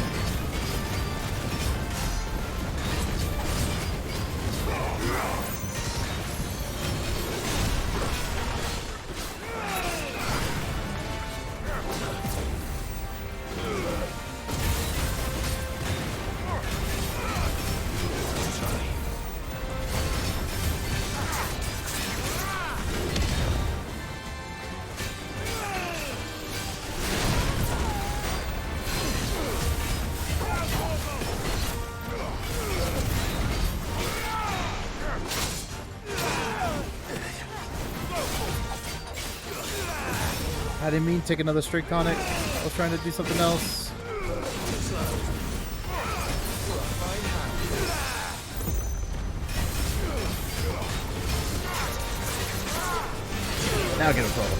I didn't mean to take another streak on it. I was trying to do something else. Now get him total.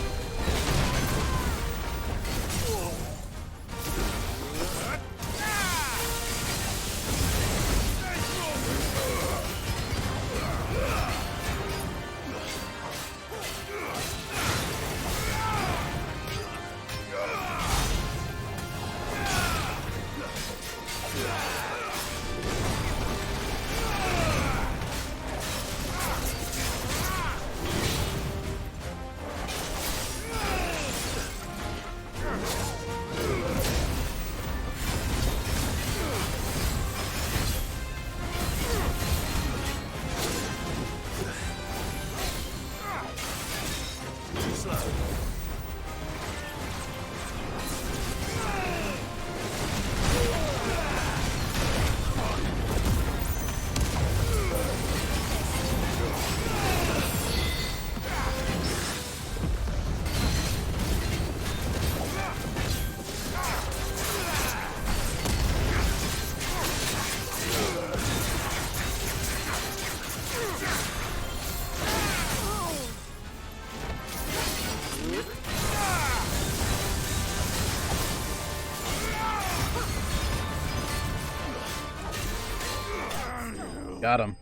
Got him.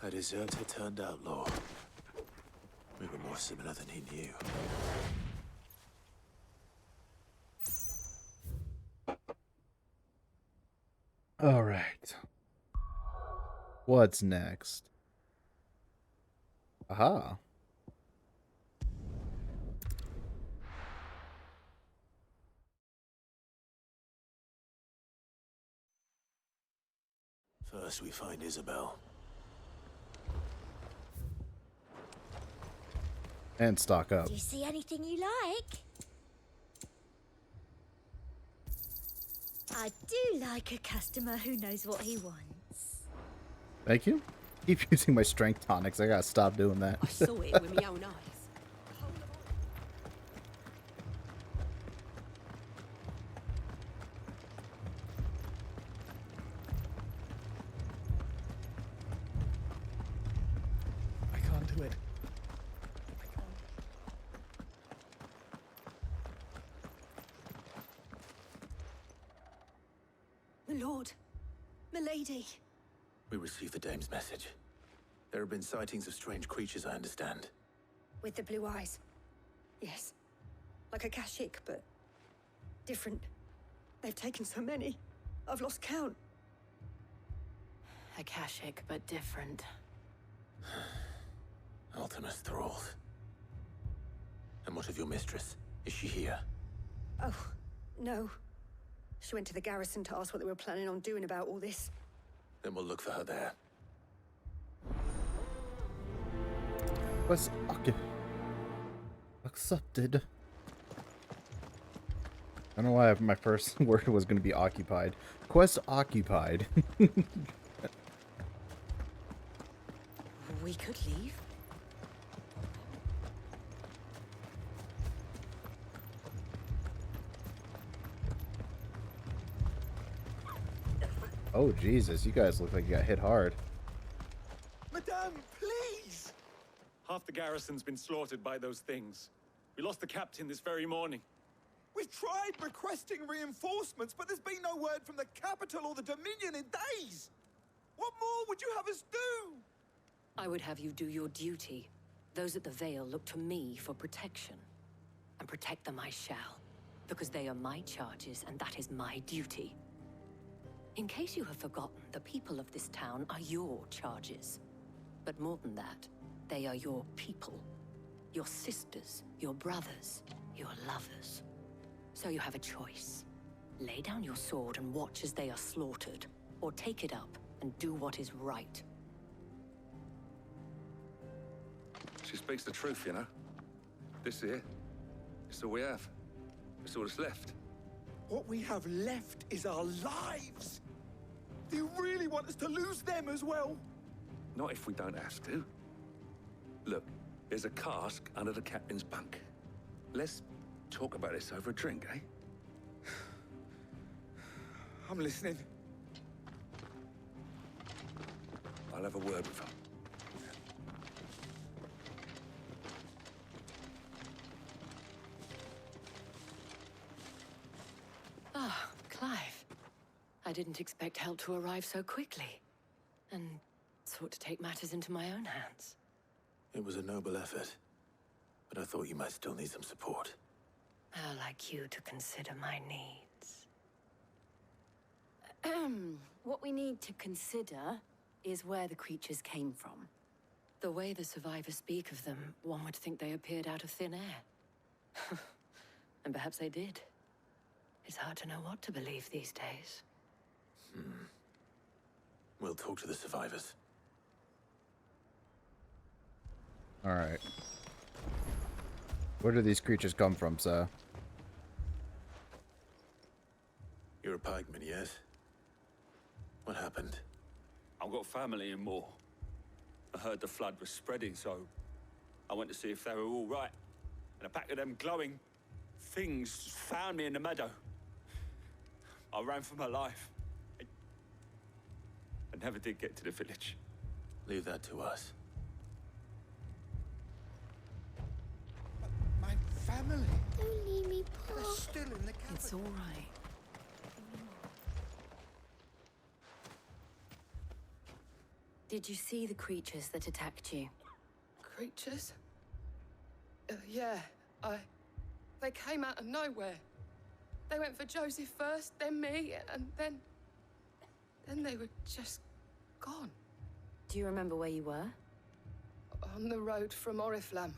A deserter turned outlaw. We were more similar than he knew. All right. What's next? Aha. First, we find Isabel. And stock up. Do you see anything you like? I do like a customer who knows what he wants. Thank you. Keep using my strength tonics. I gotta stop doing that. I saw it with my own eyes. I can't do it. My lord, my lady. We received the dame's message. There have been sightings of strange creatures, I understand. With the blue eyes. Yes. Like a Kashik, but different. They've taken so many. I've lost count. Akashic, but different. Ultima's thralls. And what of your mistress? Is she here? Oh, no. She went to the garrison to ask what they were planning on doing about all this. Then we'll look for her there. Was accepted. I don't know why my first word was going to be occupied. Quest occupied. We could leave. Oh Jesus, you guys look like you got hit hard. Madame, please! Half the garrison's been slaughtered by those things. We lost the captain this very morning. We've tried requesting reinforcements, but there's been no word from the capital or the Dominion in days! What more would you have us do? I would have you do your duty. Those at the Vale look to me for protection. And protect them I shall. Because they are my charges, and that is my duty. In case you have forgotten, the people of this town are your charges. But more than that, they are your people. Your sisters, your brothers, your lovers. So you have a choice. Lay down your sword and watch as they are slaughtered, or take it up and do what is right. She speaks the truth, you know. This here, it's all we have. It's all that's left. What we have left is our lives! Do you really want us to lose them as well? Not if we don't have to. Look, there's a cask under the captain's bunk. Let's talk about this over a drink, eh? I'm listening. I'll have a word with him. Ah, Clive. I didn't expect help to arrive so quickly. And sought to take matters into my own hands. It was a noble effort. But I thought you might still need some support. How like you to consider my needs. What we need to consider is where the creatures came from. The way the survivors speak of them, one would think they appeared out of thin air. And perhaps they did. It's hard to know what to believe these days. We'll talk to the survivors. Alright. Where do these creatures come from, sir? You're a pikeman, yes? What happened? I've got family in Moor. I heard the flood was spreading, so I went to see if they were all right. And a pack of them glowing things found me in the meadow. I ran for my life. I never did get to the village. Leave that to us. My family. Don't leave me, Pa. They're still in the capital. It's all right. Did you see the creatures that attacked you? Creatures? Yeah, they came out of nowhere. They went for Joseph first, then me, and then they were just gone. Do you remember where you were? On the road from Oriflamme.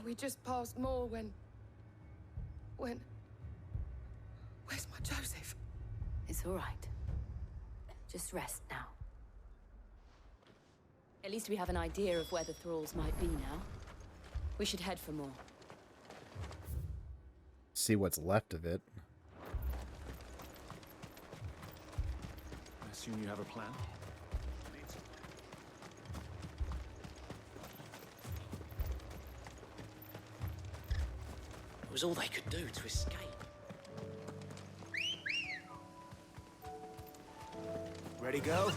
We just passed Moor when... Where's my Joseph? It's all right. Just rest now. At least we have an idea of where the thralls might be now. We should head for more. See what's left of it. I assume you have a plan? It was all they could do to escape. Ready, go?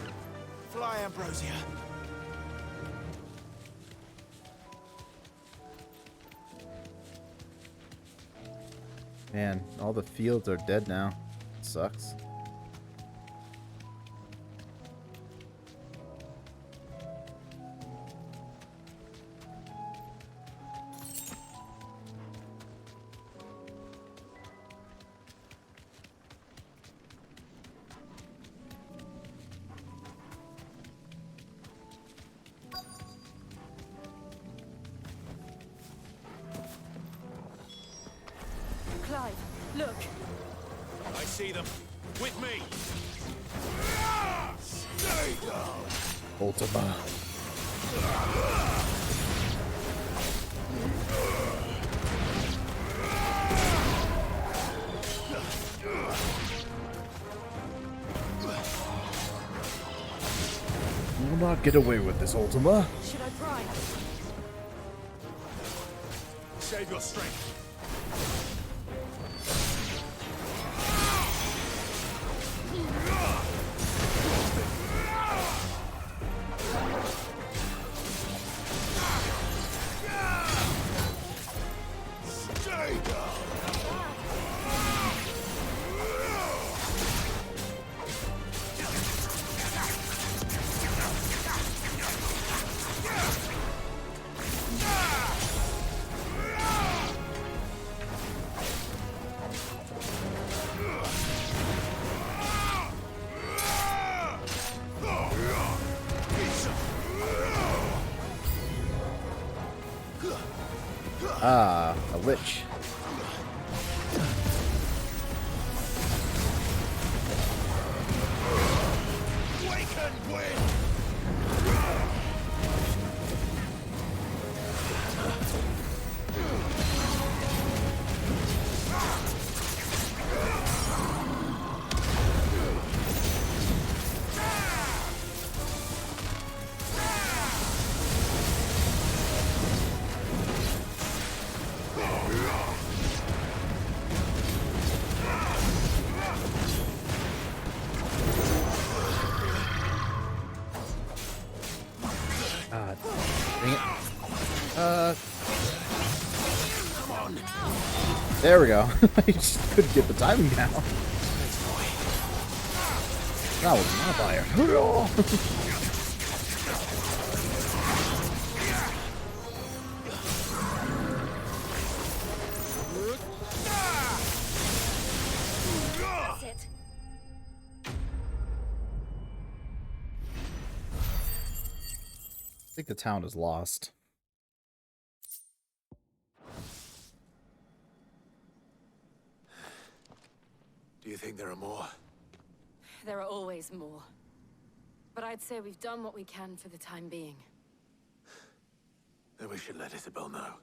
Fly, Ambrosia. Man, all the fields are dead now. Sucks. Clive, look. I see them. With me. Stay down. Ultima. You will not get away with this, Ultima. Should I pry? Save your strength. Stay down. Ah, a lich. Wake and win. Ah, dang it. There we go. I just couldn't get the timing down. That was my fire. That's it. I think the town is lost. Do you think there are more? There are always more. But I'd say we've done what we can for the time being. Then we should let Isabel know.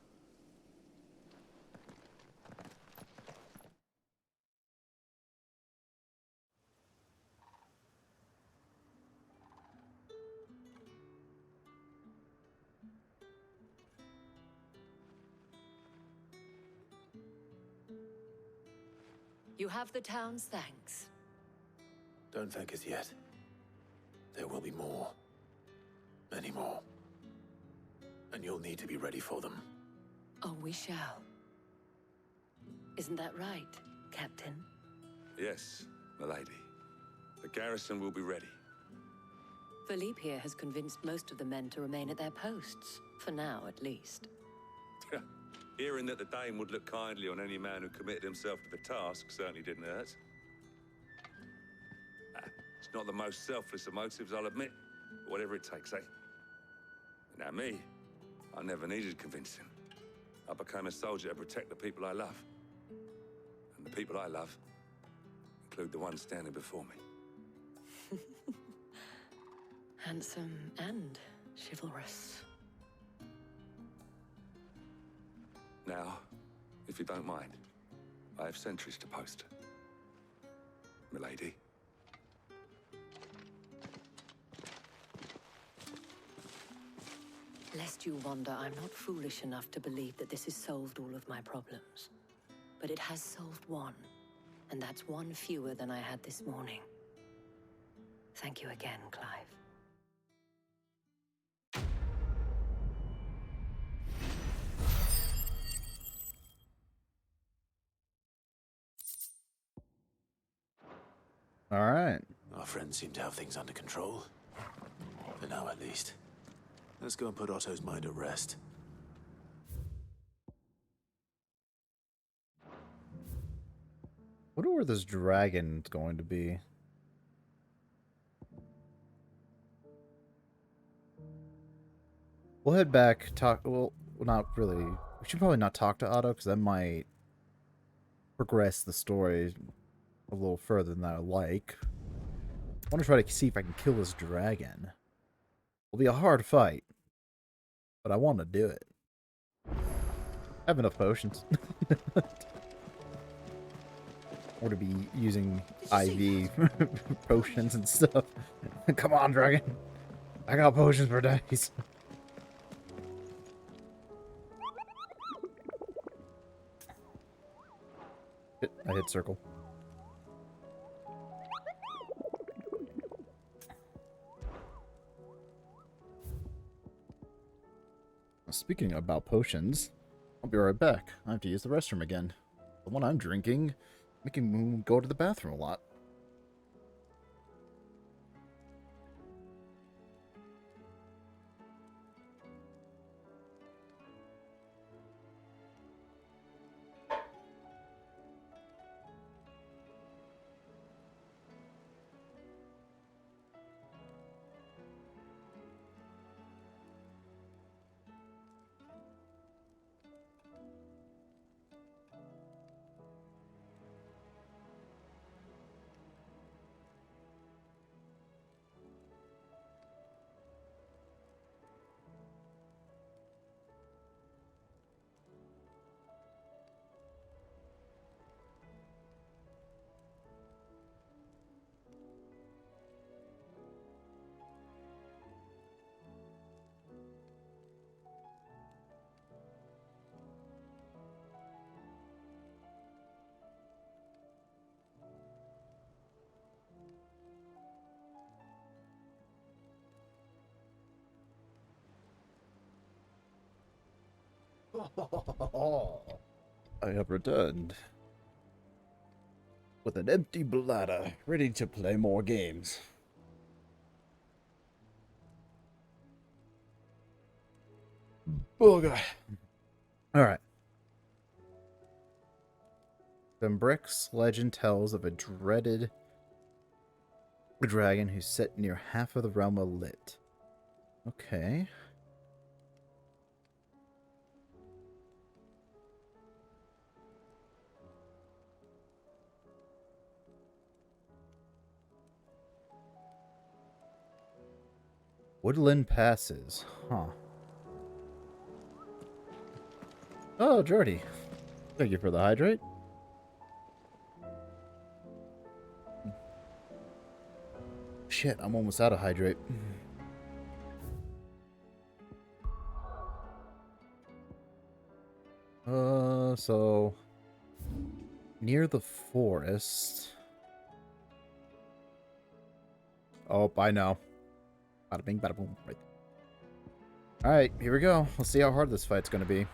You have the town's thanks. Don't thank us yet. There will be more. Many more. And you'll need to be ready for them. Oh, we shall. Isn't that right, Captain? Yes, milady. The garrison will be ready. Philippe here has convinced most of the men to remain at their posts. For now, at least. Hearing that the Dane would look kindly on any man who committed himself to the task certainly didn't hurt. It's not the most selfless of motives, I'll admit. But whatever it takes, eh? Now me, I never needed convincing. I became a soldier to protect the people I love. And the people I love include the ones standing before me. Handsome and chivalrous. Now, if you don't mind, I have sentries to post. Milady. Lest you wonder, I'm not foolish enough to believe that this has solved all of my problems. But it has solved one, and that's one fewer than I had this morning. Thank you again, Clive. All right. Our friends seem to have things under control. For now, at least. Let's go and put Otto's mind at rest. Wonder where this dragon's going to be. We'll head back, well, not really. We should probably not talk to Otto, because that might progress the story a little further than I like. I want to try to see if I can kill this dragon. It'll be a hard fight, but I want to do it. I have enough potions. Or to be using IV potions and stuff. Come on, dragon. I got potions for days. I hit circle. Speaking about potions, I'll be right back. I have to use the restroom again. The one I'm drinking, making me go to the bathroom a lot. I have returned with an empty bladder, ready to play more games. Booger. Alright. Bembrick's legend tells of a dreaded dragon who set near half of the realm alit. Okay. Woodland Passes. Huh. Oh, Jordy. Thank you for the hydrate. Shit, I'm almost out of hydrate. So... near the forest... Oh, I know. Bada bing, bada boom. Right. Alright, here we go. Let's see how hard this fight's gonna be.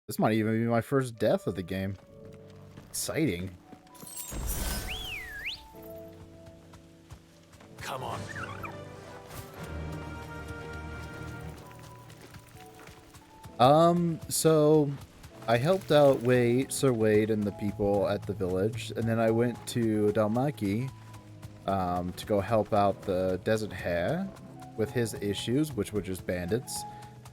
This might even be my first death of the game. Exciting. Come on. So I helped out Sir Wade and the people at the village, and then I went to Dhalmaki to go help out the Desert Hare with his issues, which were just bandits.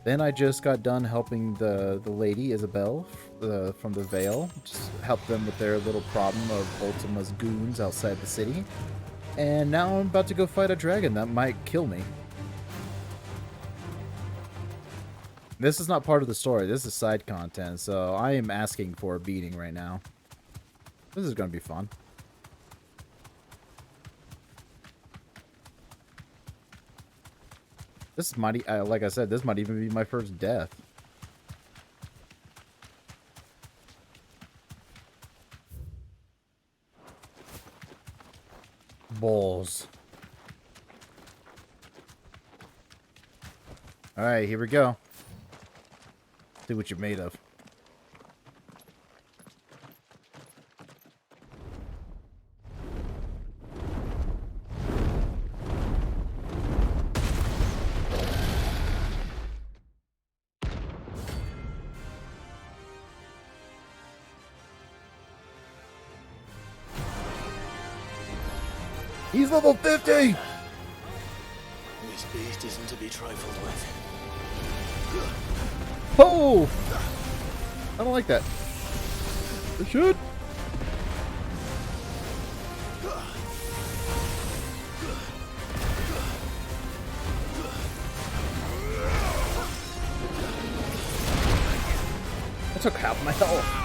Then I just got done helping the lady, Isabel, from the Vale. Just helped them with their little problem of Ultima's goons outside the city. And now I'm about to go fight a dragon that might kill me. This is not part of the story. This is side content, so I am asking for a beating right now. This is going to be fun. This might, like I said, this might even be my first death. Balls. Alright, here we go. See what you're made of. He's level 50! This beast isn't to be trifled with. Oh! I don't like that. I should. I took half my health.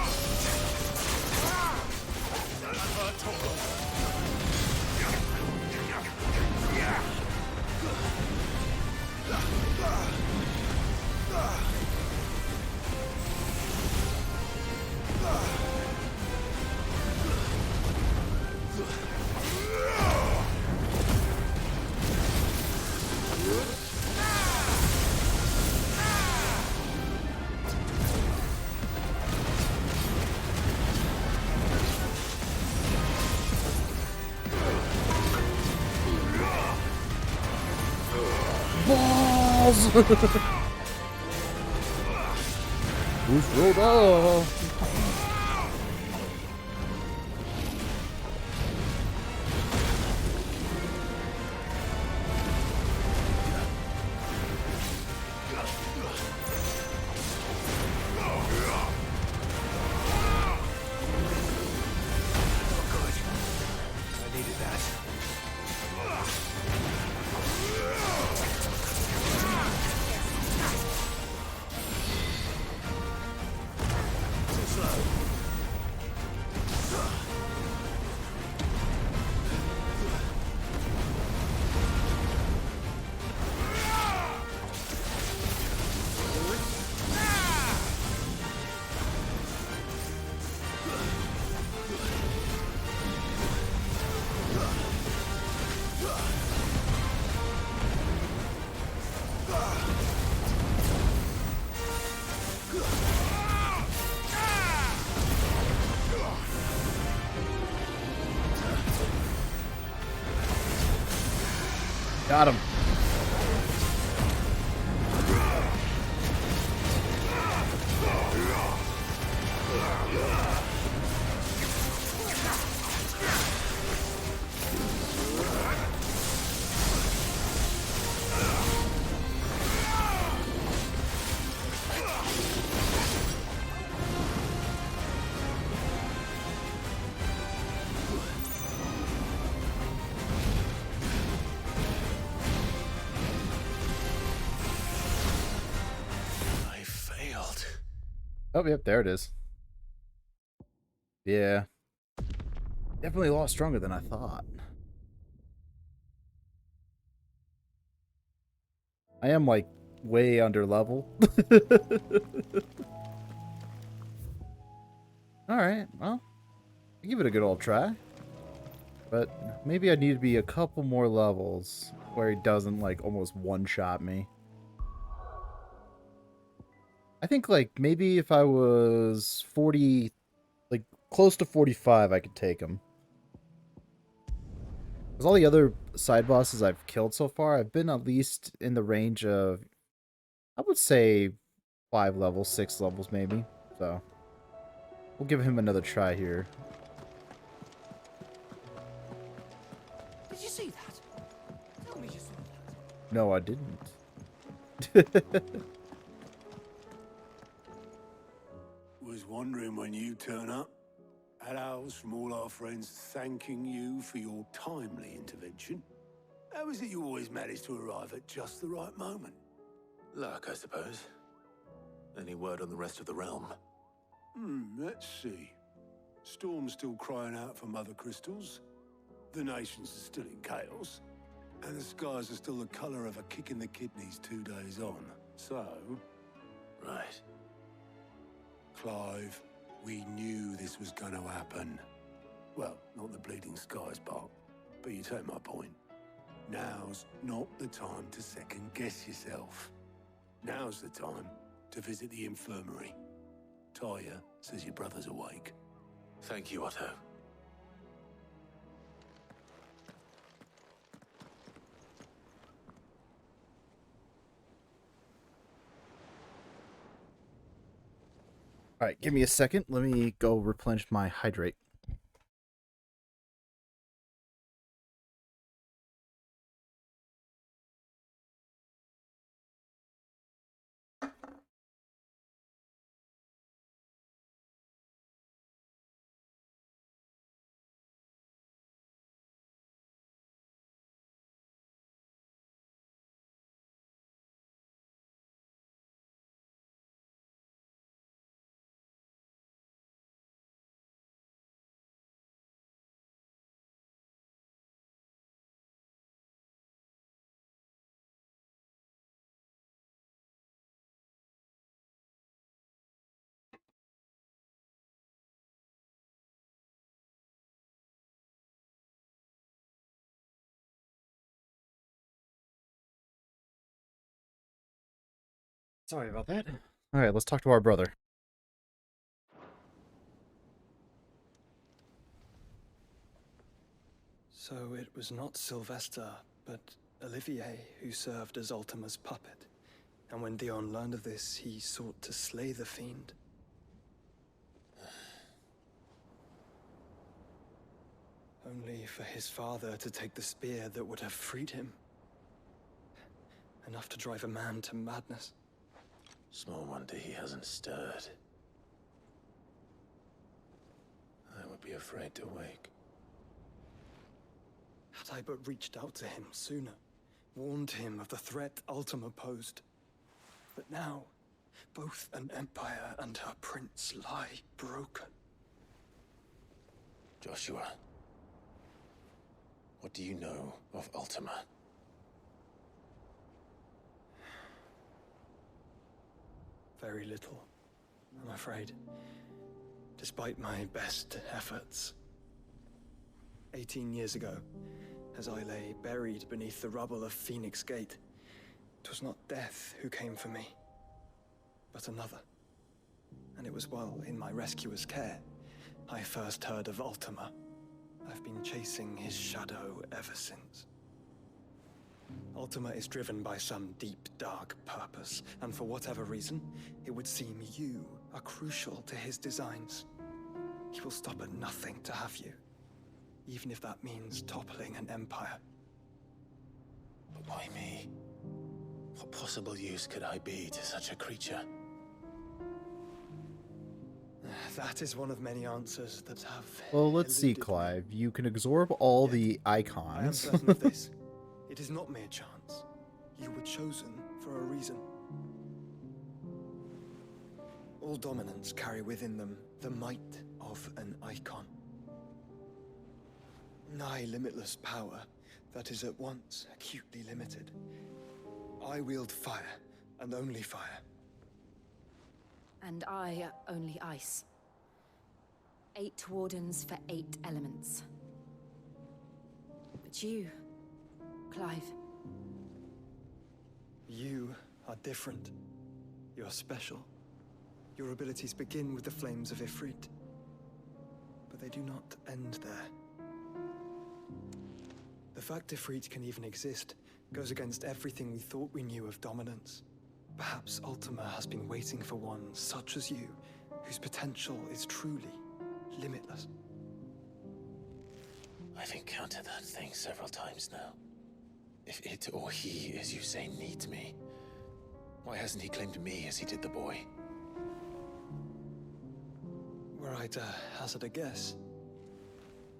Balls! Who's rolled off? Got him. Oh, yep, there it is. Yeah. Definitely a lot stronger than I thought. I am, like, way under level. Alright, well, I'll give it a good old try. But maybe I need to be a couple more levels where he doesn't, like, almost one-shot me. I think, like, maybe if I was 40, like, close to 45, I could take him. Because all the other side bosses I've killed so far, I've been at least in the range of, I would say, 5 levels, 6 levels maybe. So, we'll give him another try here. Did you see that? Tell me you saw that. No, I didn't. was wondering when you turn up. Had owls from all our friends thanking you for your timely intervention. How is it you always manage to arrive at just the right moment? Luck, I suppose. Any word on the rest of the realm? Let's see. Storm's still crying out for Mother Crystals. The nations are still in chaos. And the skies are still the color of a kick in the kidneys 2 days on. So... Right. Clive, we knew this was going to happen. Well, not the bleeding skies part, but you take my point. Now's not the time to second-guess yourself. Now's the time to visit the infirmary. Talia says your brother's awake. Thank you, Otto. All right, give me a second. Let me go replenish my hydrate. Sorry about that. All right, let's talk to our brother. So it was not Sylvester, but Olivier who served as Ultima's puppet. And when Dion learned of this, he sought to slay the fiend. Only for his father to take the spear that would have freed him. Enough to drive a man to madness. Small wonder he hasn't stirred. I would be afraid to wake. Had I but reached out to him sooner, warned him of the threat Ultima posed. But now, both an empire and her prince lie broken. Joshua, what do you know of Ultima? Very little, I'm afraid. Despite my best efforts. 18 years ago, as I lay buried beneath the rubble of Phoenix Gate, it was not death who came for me, but another. And it was while in my rescuer's care, I first heard of Ultima. I've been chasing his shadow ever since. Ultima is driven by some deep, dark purpose, and for whatever reason, it would seem you are crucial to his designs. He will stop at nothing to have you, even if that means toppling an empire. But why me? What possible use could I be to such a creature? That is one of many answers that have... Well, let's see, Clive. You can absorb all the icons. I am certain of this. It is not mere chance. You were chosen for a reason. All dominants carry within them the might of an icon. Nigh limitless power that is at once acutely limited. I wield fire, and only fire. And I only ice. 8 wardens for 8 elements. But you, Clive. You are different. You're special. Your abilities begin with the flames of Ifrit. But they do not end there. The fact Ifrit can even exist goes against everything we thought we knew of dominance. Perhaps Ultima has been waiting for one such as you, whose potential is truly limitless. I've encountered that thing several times now. If it or he, as you say, needs me, why hasn't he claimed me as he did the boy? Were I to hazard a guess,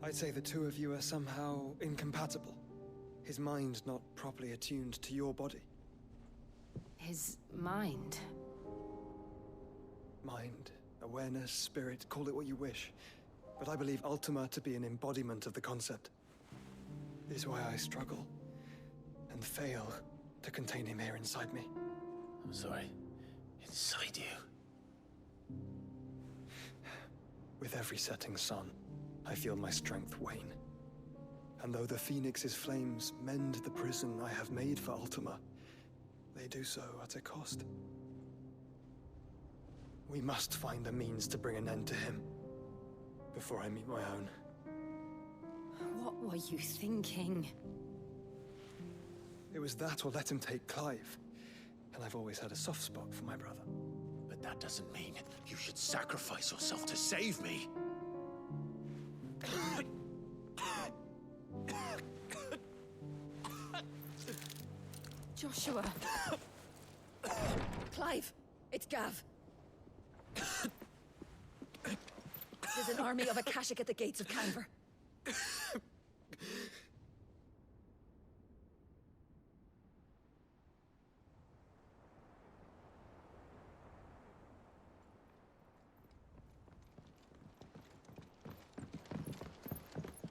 I'd say the two of you are somehow incompatible. His mind not properly attuned to your body. His mind? Mind, awareness, spirit, call it what you wish. But I believe Ultima to be an embodiment of the concept. This is why I struggle and fail to contain him here inside me. I'm sorry. Inside you? With every setting sun, I feel my strength wane. And though the Phoenix's flames mend the prison I have made for Ultima, they do so at a cost. We must find a means to bring an end to him before I meet my own. What were you thinking? It was that or let him take Clive. And I've always had a soft spot for my brother. But that doesn't mean you should sacrifice yourself to save me. Joshua! Clive! It's Gav! There's an army of Akashic at the gates of Canver.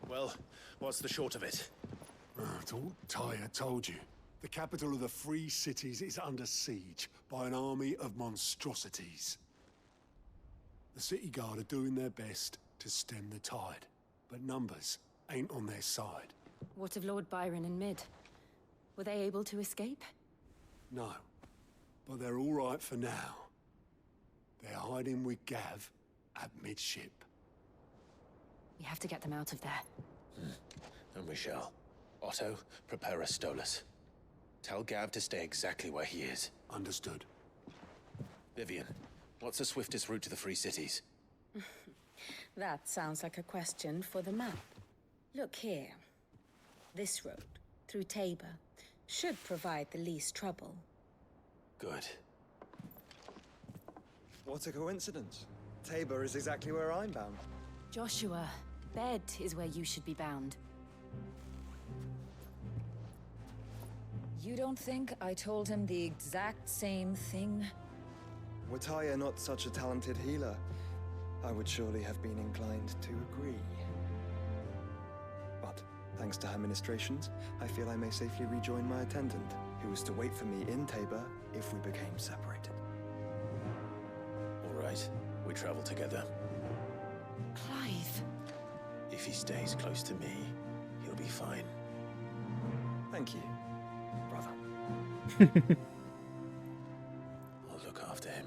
Well, what's the short of it? It's all Tyre told you. The capital of the Free Cities is under siege by an army of monstrosities. The city guard are doing their best to stem the tide, but numbers ain't on their side. What of Lord Byron and Mid? Were they able to escape? No, but they're all right for now. They're hiding with Gav at midship. We have to get them out of there. And we shall. Otto, prepare a Stolas. Tell Gav to stay exactly where he is. Understood. Vivian, what's the swiftest route to the Free Cities? That sounds like a question for the map. Look here. This road, through Tabor, should provide the least trouble. Good. What a coincidence. Tabor is exactly where I'm bound. Joshua, Bed is where you should be bound. You don't think I told him the exact same thing? Were Tyre not such a talented healer, I would surely have been inclined to agree. But, thanks to her ministrations, I feel I may safely rejoin my attendant, who was to wait for me in Tabor if we became separated. All right, we travel together. Clive. If he stays close to me, he'll be fine. Thank you, brother. I'll look after him.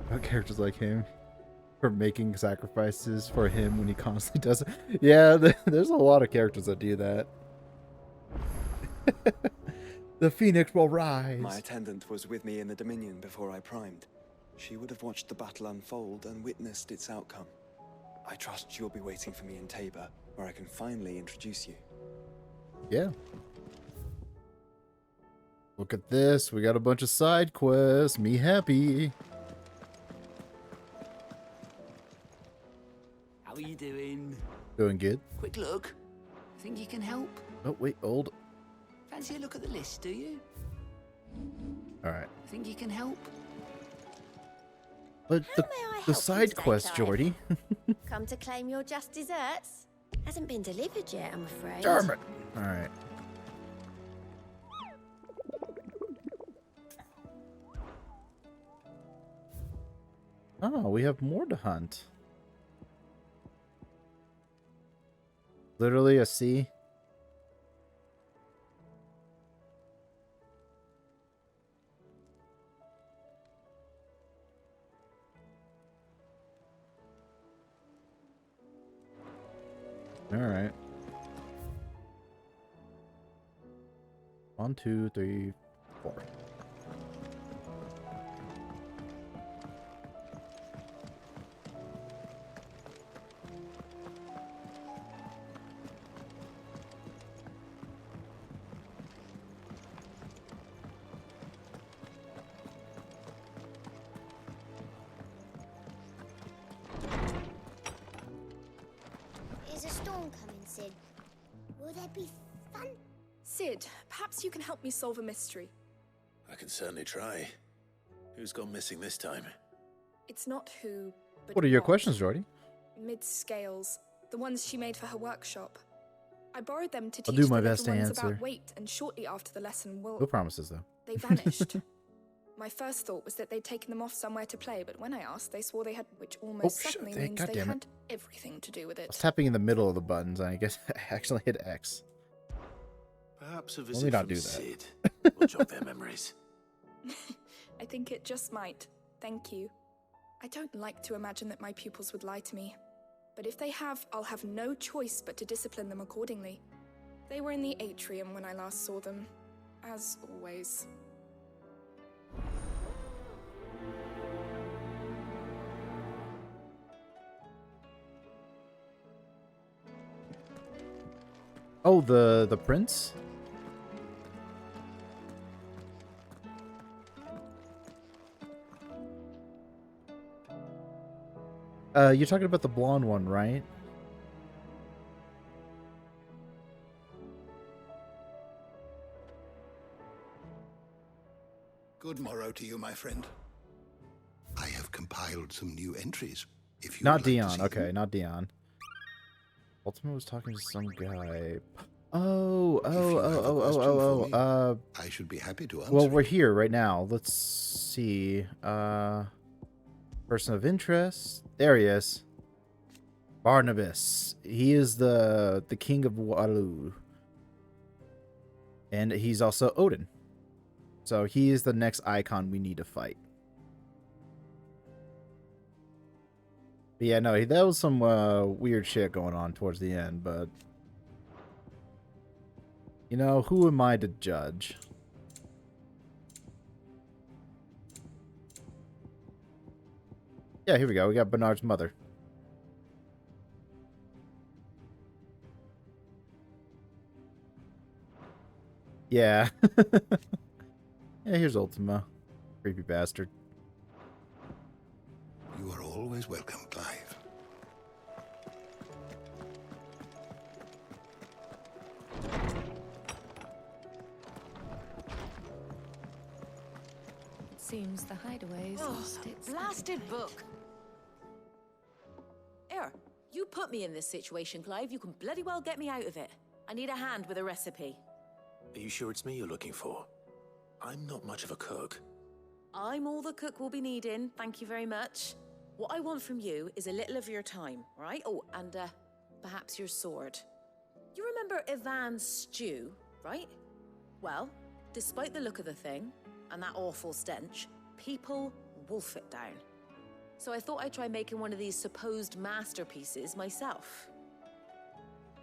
What characters like him for making sacrifices for him when he constantly does it? Yeah, there's a lot of characters that do that. The Phoenix will rise. My attendant was with me in the Dominion before I primed. She would have watched the battle unfold and witnessed its outcome. I trust you'll be waiting for me in Tabor, where I can finally introduce you. Yeah. Look at this. We got a bunch of side quests. Me happy. How are you doing? Doing good. Quick look. Think you can help? Oh, wait, old. Fancy a look at the list, do you? Alright. Think you can help? But the help side you, quest, Clive? Jordy. Come to claim your just desserts? Hasn't been delivered yet, I'm afraid. Darn it. Alright. Oh, we have more to hunt. Literally a sea. All right. 1, 2, 3, 4. there be fun? Sid, perhaps you can help me solve a mystery. I can certainly try. Who's gone missing this time? It's not who, but What are your what. questions, Jordy? Mid scales, the ones she made for her workshop. I borrowed them to I'll teach do my the best little to ones answer. about weight, and shortly after the lesson, No promises, though. they vanished. My first thought was that they'd taken them off somewhere to play, but when I asked, they swore they had, which almost shit, certainly they- means they goddamn it. had everything to do with I was it. tapping in the middle of the buttons, and I guess I actually hit X. Perhaps a Let me visit not from do that. Sid will jog their memories. I think it just might. Thank you. I don't like to imagine that my pupils would lie to me. But if they have, I'll have no choice but to discipline them accordingly. They were in the atrium when I last saw them, as always. Oh, the prince? You're talking about the blonde one, right? Good morrow to you, my friend. I have compiled some new entries. If you Not would like to Dion. see Okay, them. not Dion. Ultima was talking to some guy. Oh. I should be happy to answer. Well, we're here right now. Let's see. Person of interest. There he is. Barnabas. He is the king of Walu. And he's also Odin. So he is the next icon we need to fight. But yeah, no, that was some weird shit going on towards the end, but you know, who am I to judge? Yeah, here we go. We got Bernard's mother. Yeah. Yeah, here's Ultima. Creepy bastard. You are always welcome, Clive. It seems the hideaways lost its Blasted book. Here, you put me in this situation, Clive. You can bloody well get me out of it. I need a hand with a recipe. Are you sure it's me you're looking for? I'm not much of a cook. I'm all the cook will be needing, thank you very much. What I want from you is a little of your time, right? Oh, and perhaps your sword. You remember Ivan's stew, right? Well, despite the look of the thing, and that awful stench, people wolf it down. So I thought I'd try making one of these supposed masterpieces myself.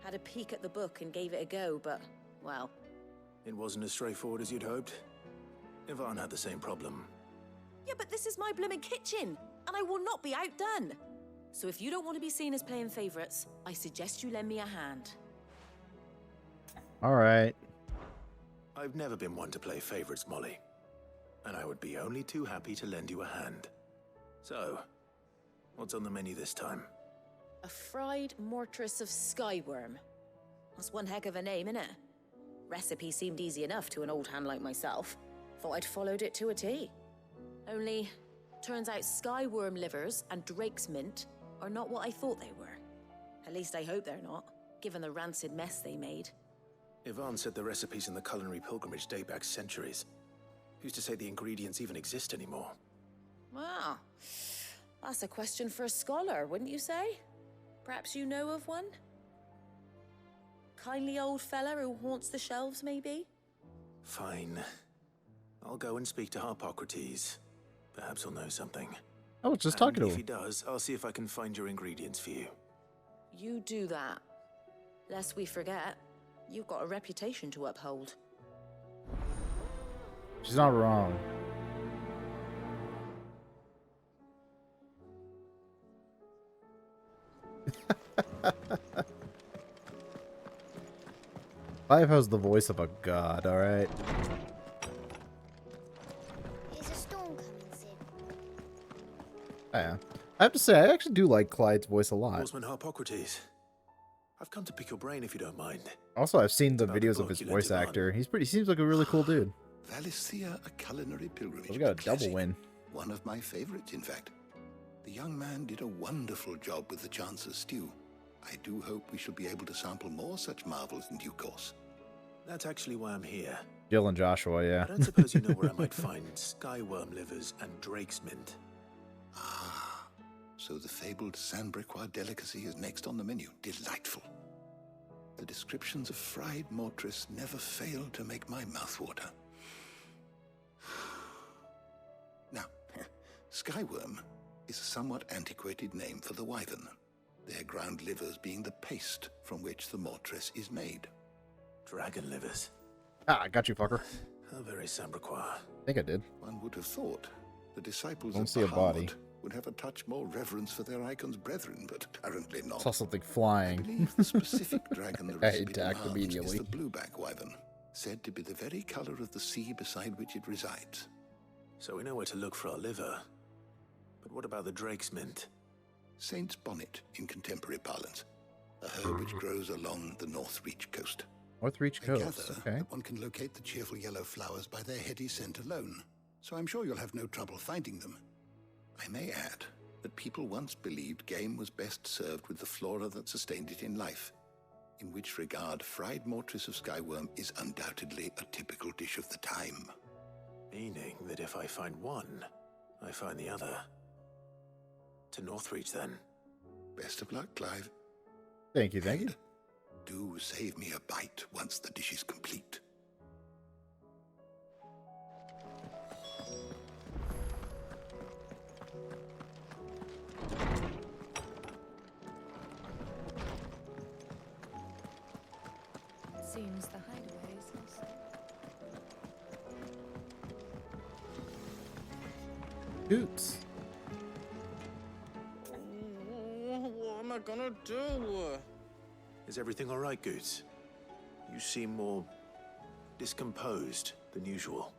Had a peek at the book and gave it a go, but, well... It wasn't as straightforward as you'd hoped. Ivan had the same problem. Yeah, but this is my blimmin' kitchen, and I will not be outdone. So if you don't want to be seen as playing favorites, I suggest you lend me a hand. Alright. I've never been one to play favorites, Molly. And I would be only too happy to lend you a hand. So, what's on the menu this time? A fried mortress of skyworm. That's one heck of a name, innit? Recipe seemed easy enough to an old hand like myself. Thought I'd followed it to a T. Only, turns out skyworm livers and drake's mint are not what I thought they were. At least I hope they're not, given the rancid mess they made. Ivan said the recipes in the culinary pilgrimage date back centuries. Who's to say the ingredients even exist anymore? Wow. That's a question for a scholar, wouldn't you say? Perhaps you know of one? Kindly old fella who haunts the shelves, maybe? Fine. I'll go and speak to Harpocrates. Perhaps he'll know something. I was just talking to If he him. does, I'll see if I can find your ingredients for you. You do that. Lest we forget, you've got a reputation to uphold. She's not wrong. Clive has the voice of a god, alright? Is a storm coming, Sid? Yeah. I have to say, I actually do like Clyde's voice a lot. Horseman Harpocrates. I've come to pick your brain if you don't mind. Also, I've seen the About the videos of book his you voice lent Ivan. actor. He seems like a really cool dude. Valisthea, a culinary pilgrimage. We got a double classic. win. One of my favorites, in fact. The young man did a wonderful job with the Chance's stew. I do hope we shall be able to sample more such marvels in due course. That's actually why I'm here. Jill and Joshua, yeah. I don't suppose you know where I might find skyworm livers and drake's mint. Ah, so the fabled Sandbricois delicacy is next on the menu. Delightful. The descriptions of fried mortris never fail to make my mouth water. Now, skyworm is a somewhat antiquated name for the wyvern, their ground livers being the paste from which the mortris is made. Dragon livers. Ah, I got you, fucker. How very Sandbricois. I think I did. One would have thought the disciples Don't of see a body. Bahamut would have a touch more reverence for their icon's brethren, but apparently not. Saw something I flying. believe the specific dragon the I recipe attacked demands immediately. is the blueback wyvern, said to be the very color of the sea beside which it resides. So we know where to look for our liver. But what about the drake's mint? Saint's bonnet in contemporary parlance, a herb which grows along the North Reach coast. North Reach I Coast, gather okay. that one can locate the cheerful yellow flowers by their heady scent alone, so I'm sure you'll have no trouble finding them. I may add that people once believed game was best served with the flora that sustained it in life, in which regard fried mortris of skyworm is undoubtedly a typical dish of the time. Meaning that if I find one, I find the other. To Northreach, then. Best of luck, Clive. Thank you, thank you. Do save me a bite once the dish is complete. Seems the hideaway is Goots. What am I gonna do? Is everything all right, Goots? You seem more discomposed than usual.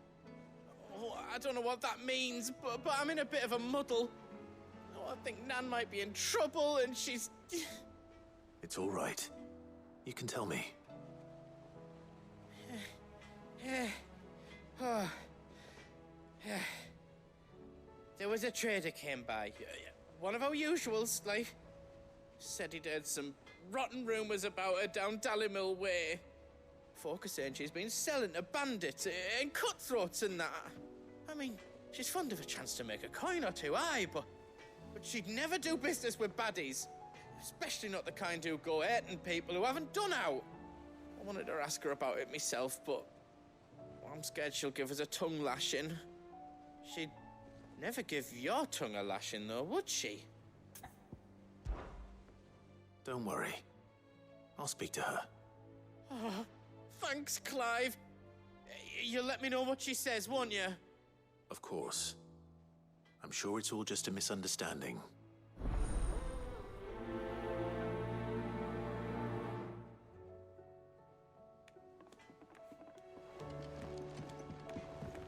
Oh, I don't know what that means, but I'm in a bit of a muddle. Oh, I think Nan might be in trouble, and she's... It's all right. You can tell me. There was a trader came by. One of our usuals, like. Said he'd heard some rotten rumours about her down Dallymill Way. Folk are saying she's been selling to bandits and cutthroats and that. I mean, she's fond of a chance to make a coin or two, aye, but she'd never do business with baddies. Especially not the kind who go hurting people who haven't done out. I wanted to ask her about it myself, but I'm scared she'll give us a tongue lashing. She'd never give your tongue a lashing, though, would she? Don't worry. I'll speak to her. Oh, thanks, Clive. You'll let me know what she says, won't you? Of course. I'm sure it's all just a misunderstanding.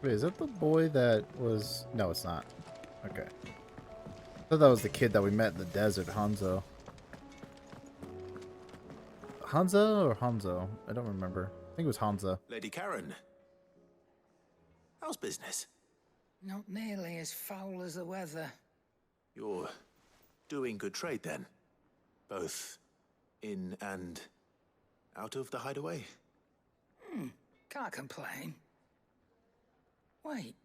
Wait, is that the boy that was... No, it's not. Okay. I thought that was the kid that we met in the desert, Hanzo. Hanzo or Hanzo? I don't remember. I think it was Hanzo. Lady Karen. How's business? Not nearly as foul as the weather. You're doing good trade then? Both in and out of the hideaway? Can't complain. Wait.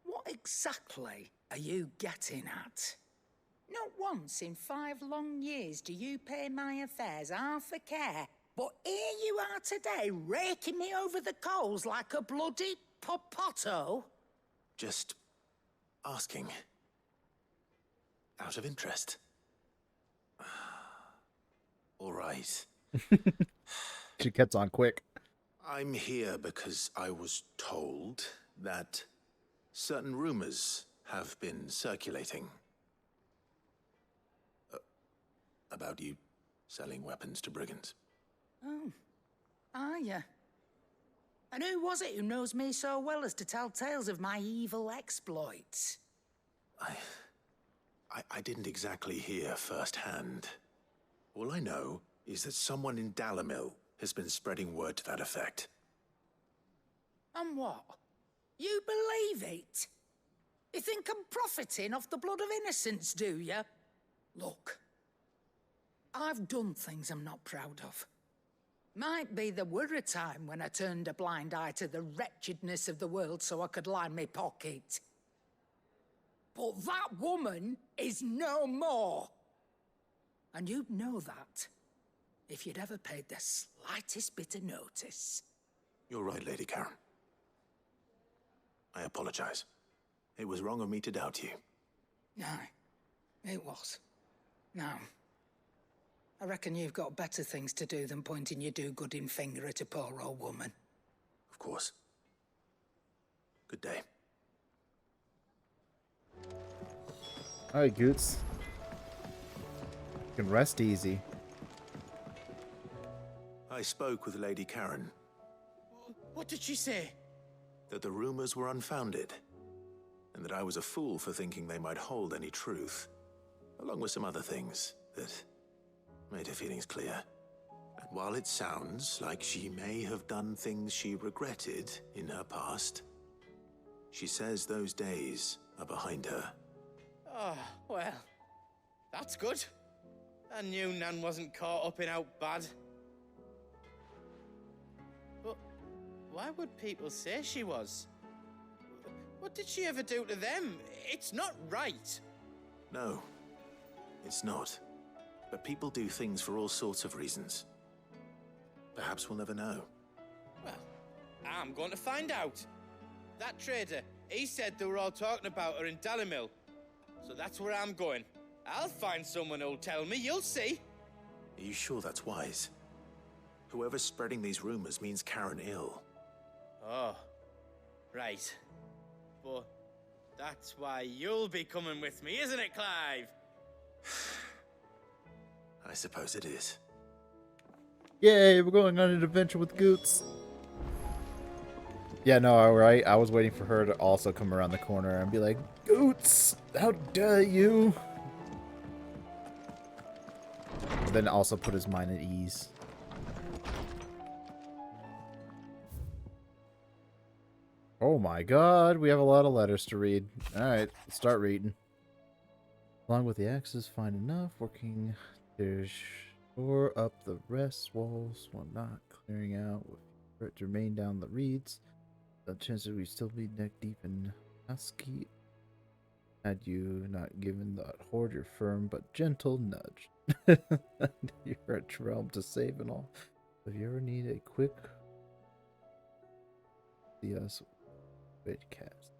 What exactly are you getting at? Not once in 5 long years do you pay my affairs half a care. But here you are today, raking me over the coals like a bloody popoto. Just asking. Out of interest. All right. She gets on quick. I'm here because I was told that certain rumors have been circulating. About you selling weapons to brigands. Oh, are you? And who was it who knows me so well as to tell tales of my evil exploits? I didn't exactly hear firsthand. All I know is that someone in Dalimil has been spreading word to that effect. And what? You believe it? You think I'm profiting off the blood of innocents, do you? Look, I've done things I'm not proud of. Might be there were a time when I turned a blind eye to the wretchedness of the world so I could line my pocket. But that woman is no more. And you'd know that if you'd ever paid the slightest bit of notice. You're right, Lady Karen. I apologize. It was wrong of me to doubt you. No, it was. Now, I reckon you've got better things to do than pointing your do-gooding finger at a poor old woman. Of course. Good day. Alright, Goots. You can rest easy. I spoke with Lady Karen. What did she say? That the rumors were unfounded, and that I was a fool for thinking they might hold any truth, along with some other things that made her feelings clear. And while it sounds like she may have done things she regretted in her past, she says those days are behind her. Oh, well, that's good. I knew Nan wasn't caught up in out bad. But why would people say she was? What did she ever do to them? It's not right. No, it's not. But people do things for all sorts of reasons. Perhaps we'll never know. Well, I'm going to find out. That trader, he said they were all talking about her in Dalimil. So that's where I'm going. I'll find someone who'll tell me, you'll see. Are you sure that's wise? Whoever's spreading these rumors means Karen ill. Oh, right. But that's why you'll be coming with me, isn't it, Clive? I suppose it is. Yay, we're going on an adventure with Goots. Yeah, no, alright. I was waiting for her to also come around the corner and be like, Goots, how dare you? But then also put his mind at ease. Oh my god, we have a lot of letters to read. Alright, let's start reading. Along with the axes, fine enough. Working to shore up the rest walls while not clearing out with to remain down the reeds. The chances we'd still be neck deep in husky had you not given the horde your firm but gentle nudge. You're a realm to save and all. If you ever need a quick see us bit cast.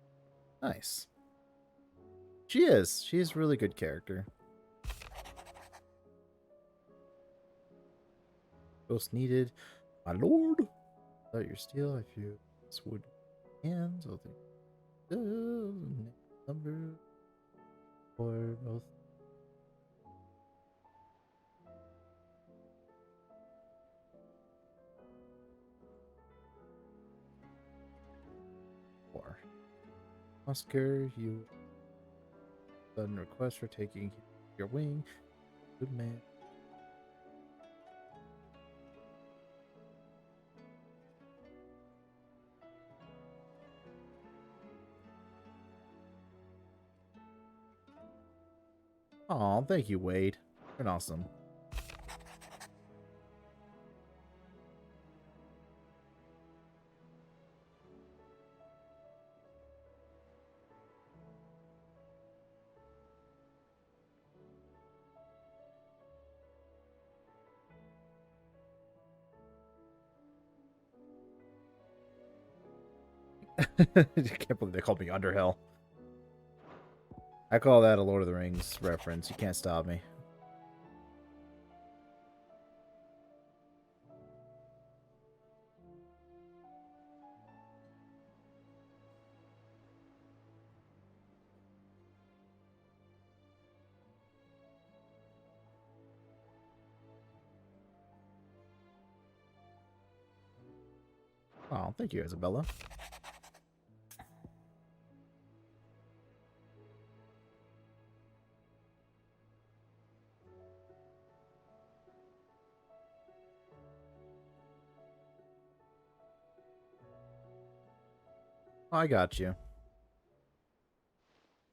Nice. She is. She's a really good character. Ghost needed. My lord. Without your steel, I feel this wood hands. I'll think. Number for both. Oscar, you sudden request for taking your wing. Good man. Aw, thank you, Wade. You're awesome. I can't believe they called me Underhill. I call that a Lord of the Rings reference. You can't stop me. Oh, thank you, Isabella. I got you.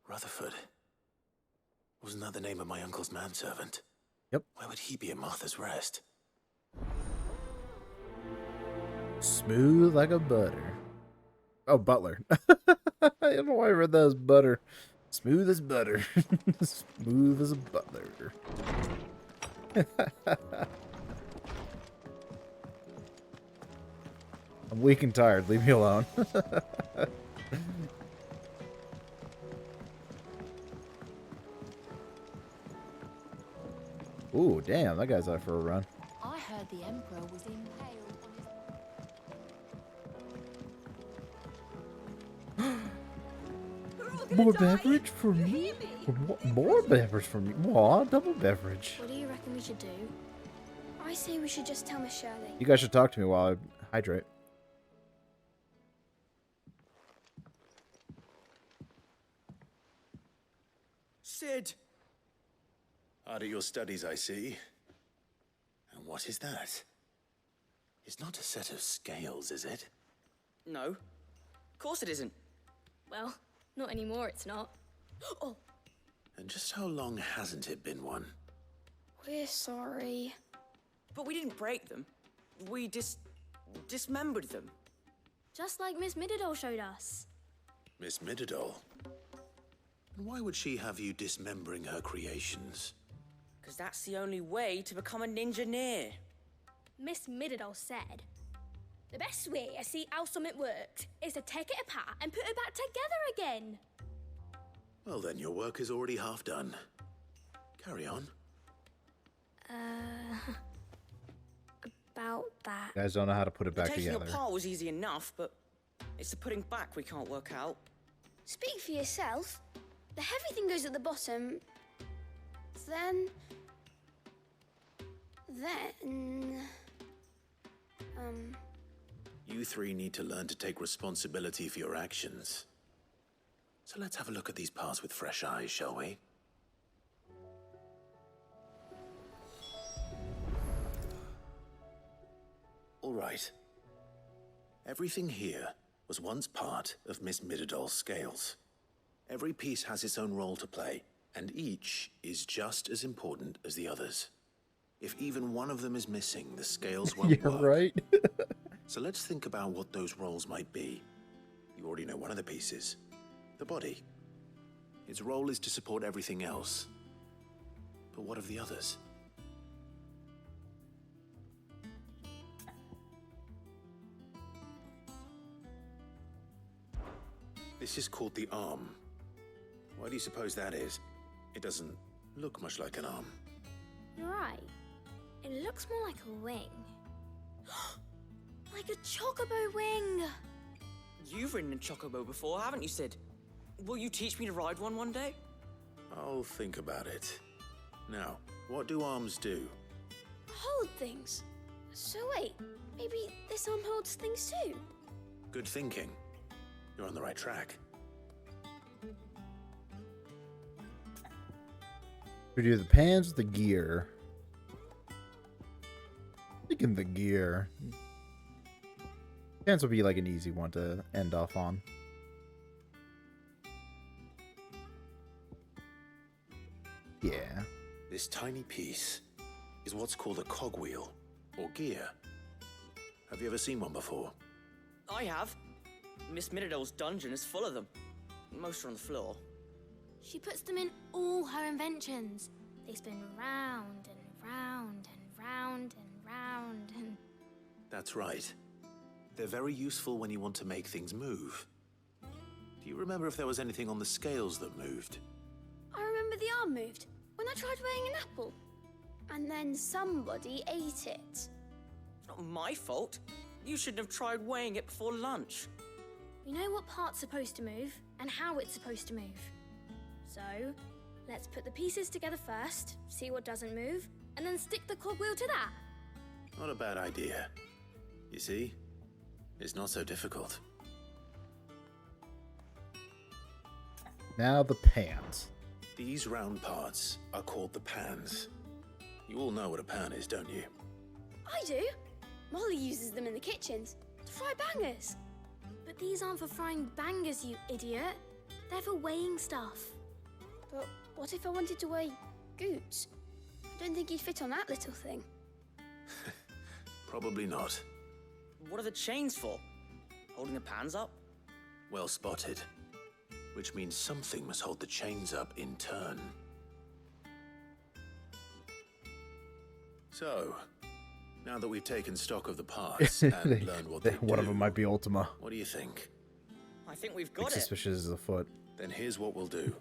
Rutherford. Wasn't that the name of my uncle's manservant? Yep. Why would he be at Martha's Rest? Smooth like a butter. Oh, butler. I don't know why I read that as butter. Smooth as butter. Smooth as a butler. I'm weak and tired. Leave me alone. Ooh, damn. That guy's out for a run. I heard the Emperor was impaled on his... More beverage for me? More beverage for me? Aw, double beverage. What do you reckon we should do? I say we should just tell Miss Shirley. You guys should talk to me while I hydrate. Sid! Hard at your studies, I see. And what is that? It's not a set of scales, is it? No. Of course it isn't. Well, not anymore, it's not. Oh, And just how long hasn't it been one? we're sorry. But we didn't break them. We dismembered them. Just like Miss Middledore showed us. Miss Middledore? And why would she have you dismembering her creations? Because that's the only way to become a ninja-neer. Miss Middledore said, the best way to see how something works is to take it apart and put it back together again. Well, then your work is already half done. Carry on. About that. You guys don't know how to put it back Taking together. apart was easy enough, but it's the putting back we can't work out. Speak for yourself. The heavy thing goes at the bottom. Then... You three need to learn to take responsibility for your actions. So let's have a look at these parts with fresh eyes, shall we? All right. Everything here was once part of Miss Midderdoll's scales. Every piece has its own role to play, and each is just as important as the others. If even one of them is missing, the scales won't You're work. right. So let's think about what those roles might be. You already know one of the pieces. The body. Its role is to support everything else. But what of the others? This is called the arm. Why do you suppose that is? It doesn't look much like an arm. You're right. It looks more like a wing. Like a chocobo wing. You've ridden a chocobo before, haven't you, Sid? Will you teach me to ride one day? I'll think about it. Now, what do arms do? Hold things. So wait, maybe this arm holds things too? Good thinking. You're on the right track. We do the pans with the gear. Thinking the gear. Pants would be like an easy one to end off on. Yeah. This tiny piece is what's called a cogwheel, or gear. Have you ever seen one before? I have. Miss Middledor's dungeon is full of them. Most are on the floor. She puts them in all her inventions. They spin round and round and round and round and... That's right. They're very useful when you want to make things move. Do you remember if there was anything on the scales that moved? I remember the arm moved when I tried weighing an apple. And then somebody ate it. Not my fault. You shouldn't have tried weighing it before lunch. We know what part's supposed to move and how it's supposed to move. So, let's put the pieces together first, see what doesn't move, and then stick the cogwheel to that. Not a bad idea. You see? It's not so difficult. Now the pans. These round parts are called the pans. You all know what a pan is, don't you? I do. Molly uses them in the kitchens to fry bangers. But these aren't for frying bangers, you idiot. They're for weighing stuff. But what if I wanted to weigh goods? I don't think you'd fit on that little thing. Probably not. What are the chains for? Holding the pans up? Well spotted. Which means something must hold the chains up in turn. So, now that we've taken stock of the parts and learned what they do, one of them might be Ultima. what do you think? I think we've Big got it. suspicious is afoot. Then here's what we'll do.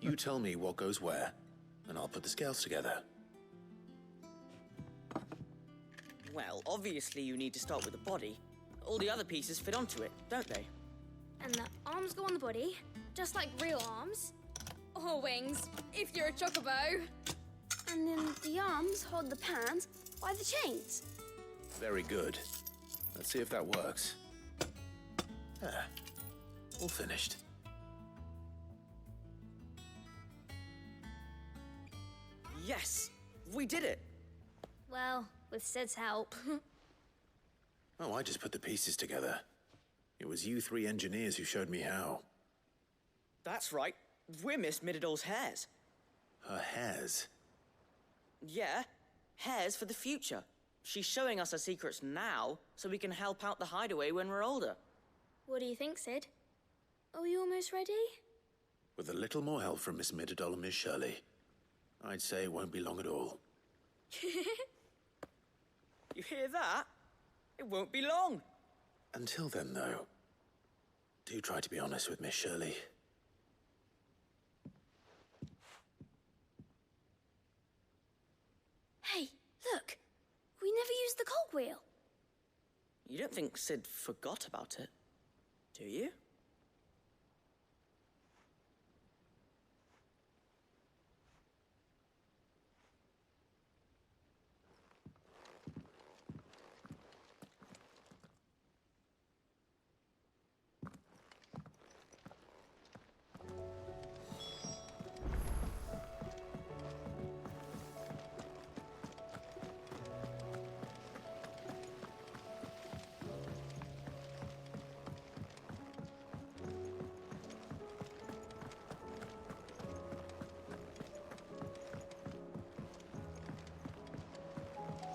You tell me what goes where, and I'll put the scales together. Well, obviously you need to start with the body. All the other pieces fit onto it, don't they? And the arms go on the body, just like real arms. Or wings, if you're a chocobo. And then the arms hold the pans by the chains. Very good. Let's see if that works. Ah, all finished. Yes! We did it! Well, with Sid's help. Oh, I just put the pieces together. It was you three engineers who showed me how. That's right. We're Miss Mididol's hairs. Her hairs? Yeah, hairs for the future. She's showing us her secrets now, so we can help out the hideaway when we're older. What do you think, Sid? Are we almost ready? With a little more help from Miss Mididol and Miss Shirley, I'd say it won't be long at all. You hear that? It won't be long. Until then, though, do try to be honest with Miss Shirley. Hey, look! We never used the cogwheel. You don't think Sid forgot about it, do you?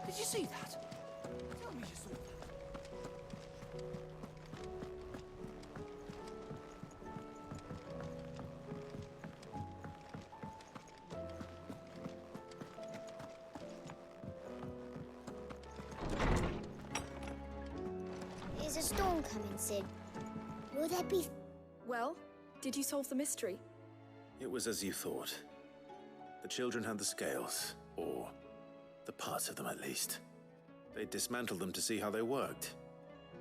Did you see that? Tell me you saw that. Is a storm coming, Sid? Will there be... Well, did you solve the mystery? It was as you thought. The children had the scales, or the parts of them at least. They dismantled them to see how they worked.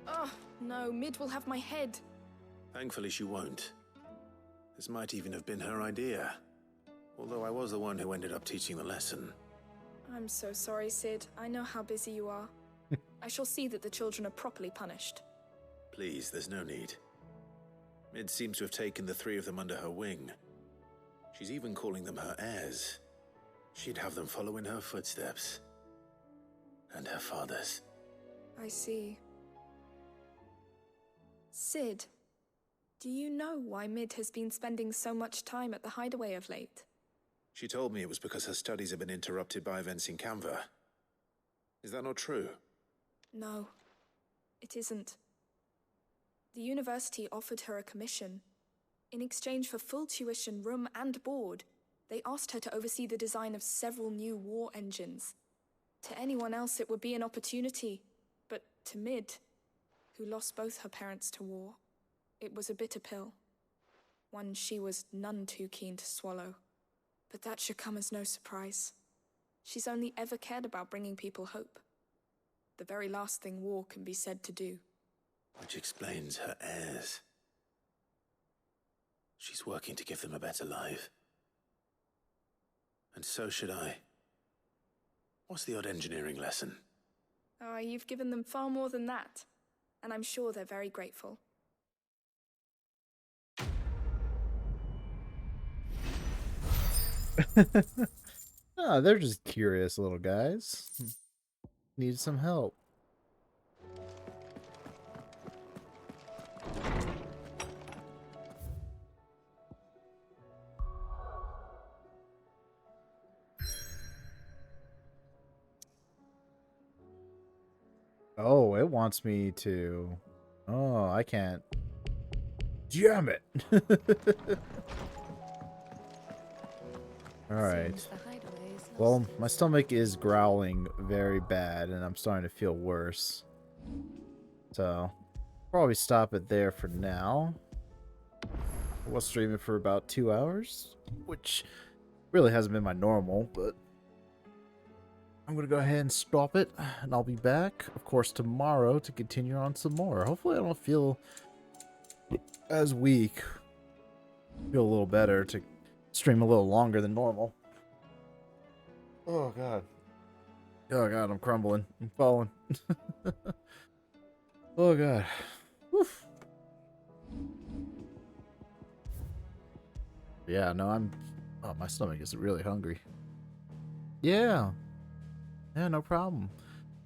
Oh, no, Mid will have my head. Thankfully she won't. This might even have been her idea. Although I was the one who ended up teaching the lesson. I'm so sorry, Sid. I know how busy you are. I shall see that the children are properly punished. Please, there's no need. Mid seems to have taken the three of them under her wing. She's even calling them her heirs. She'd have them follow in her footsteps. And her father's. I see. Sid, do you know why Mid has been spending so much time at the hideaway of late? She told me it was because her studies have been interrupted by events in Canva. Is that not true? No, it isn't. The university offered her a commission. In exchange for full tuition, room and board, they asked her to oversee the design of several new war engines. To anyone else it would be an opportunity, but to Mid, who lost both her parents to war, it was a bitter pill. One she was none too keen to swallow. But that should come as no surprise. She's only ever cared about bringing people hope. The very last thing war can be said to do. Which explains her heirs. She's working to give them a better life. And so should I. What's the odd engineering lesson? Oh, you've given them far more than that. And I'm sure they're very grateful. Ah, they're just curious little guys. Need some help. it wants me to... Oh, I can't. Damn it! Alright. Well, my stomach is growling very bad, and I'm starting to feel worse. So, probably stop it there for now. I was streaming for about 2 hours, which really hasn't been my normal, but I'm going to go ahead and stop it, and I'll be back, of course, tomorrow to continue on some more. Hopefully I don't feel as weak. Feel a little better to stream a little longer than normal. Oh, God. Oh, God, I'm crumbling. I'm falling. Oh, God. Woof. Yeah, no, I'm... Oh, my stomach is really hungry. Yeah. Yeah, no problem.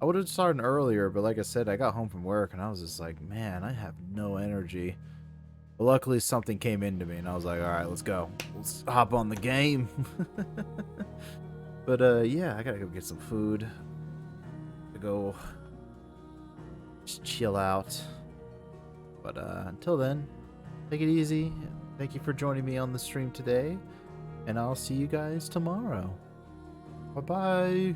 I would have started earlier, but like I said, I got home from work and I was just like, man, I have no energy. But luckily, something came into me and I was like, all right, let's go. Let's hop on the game. But, yeah, I gotta go get some food. To go just chill out. But, until then, take it easy. Thank you for joining me on the stream today. And I'll see you guys tomorrow. Bye-bye.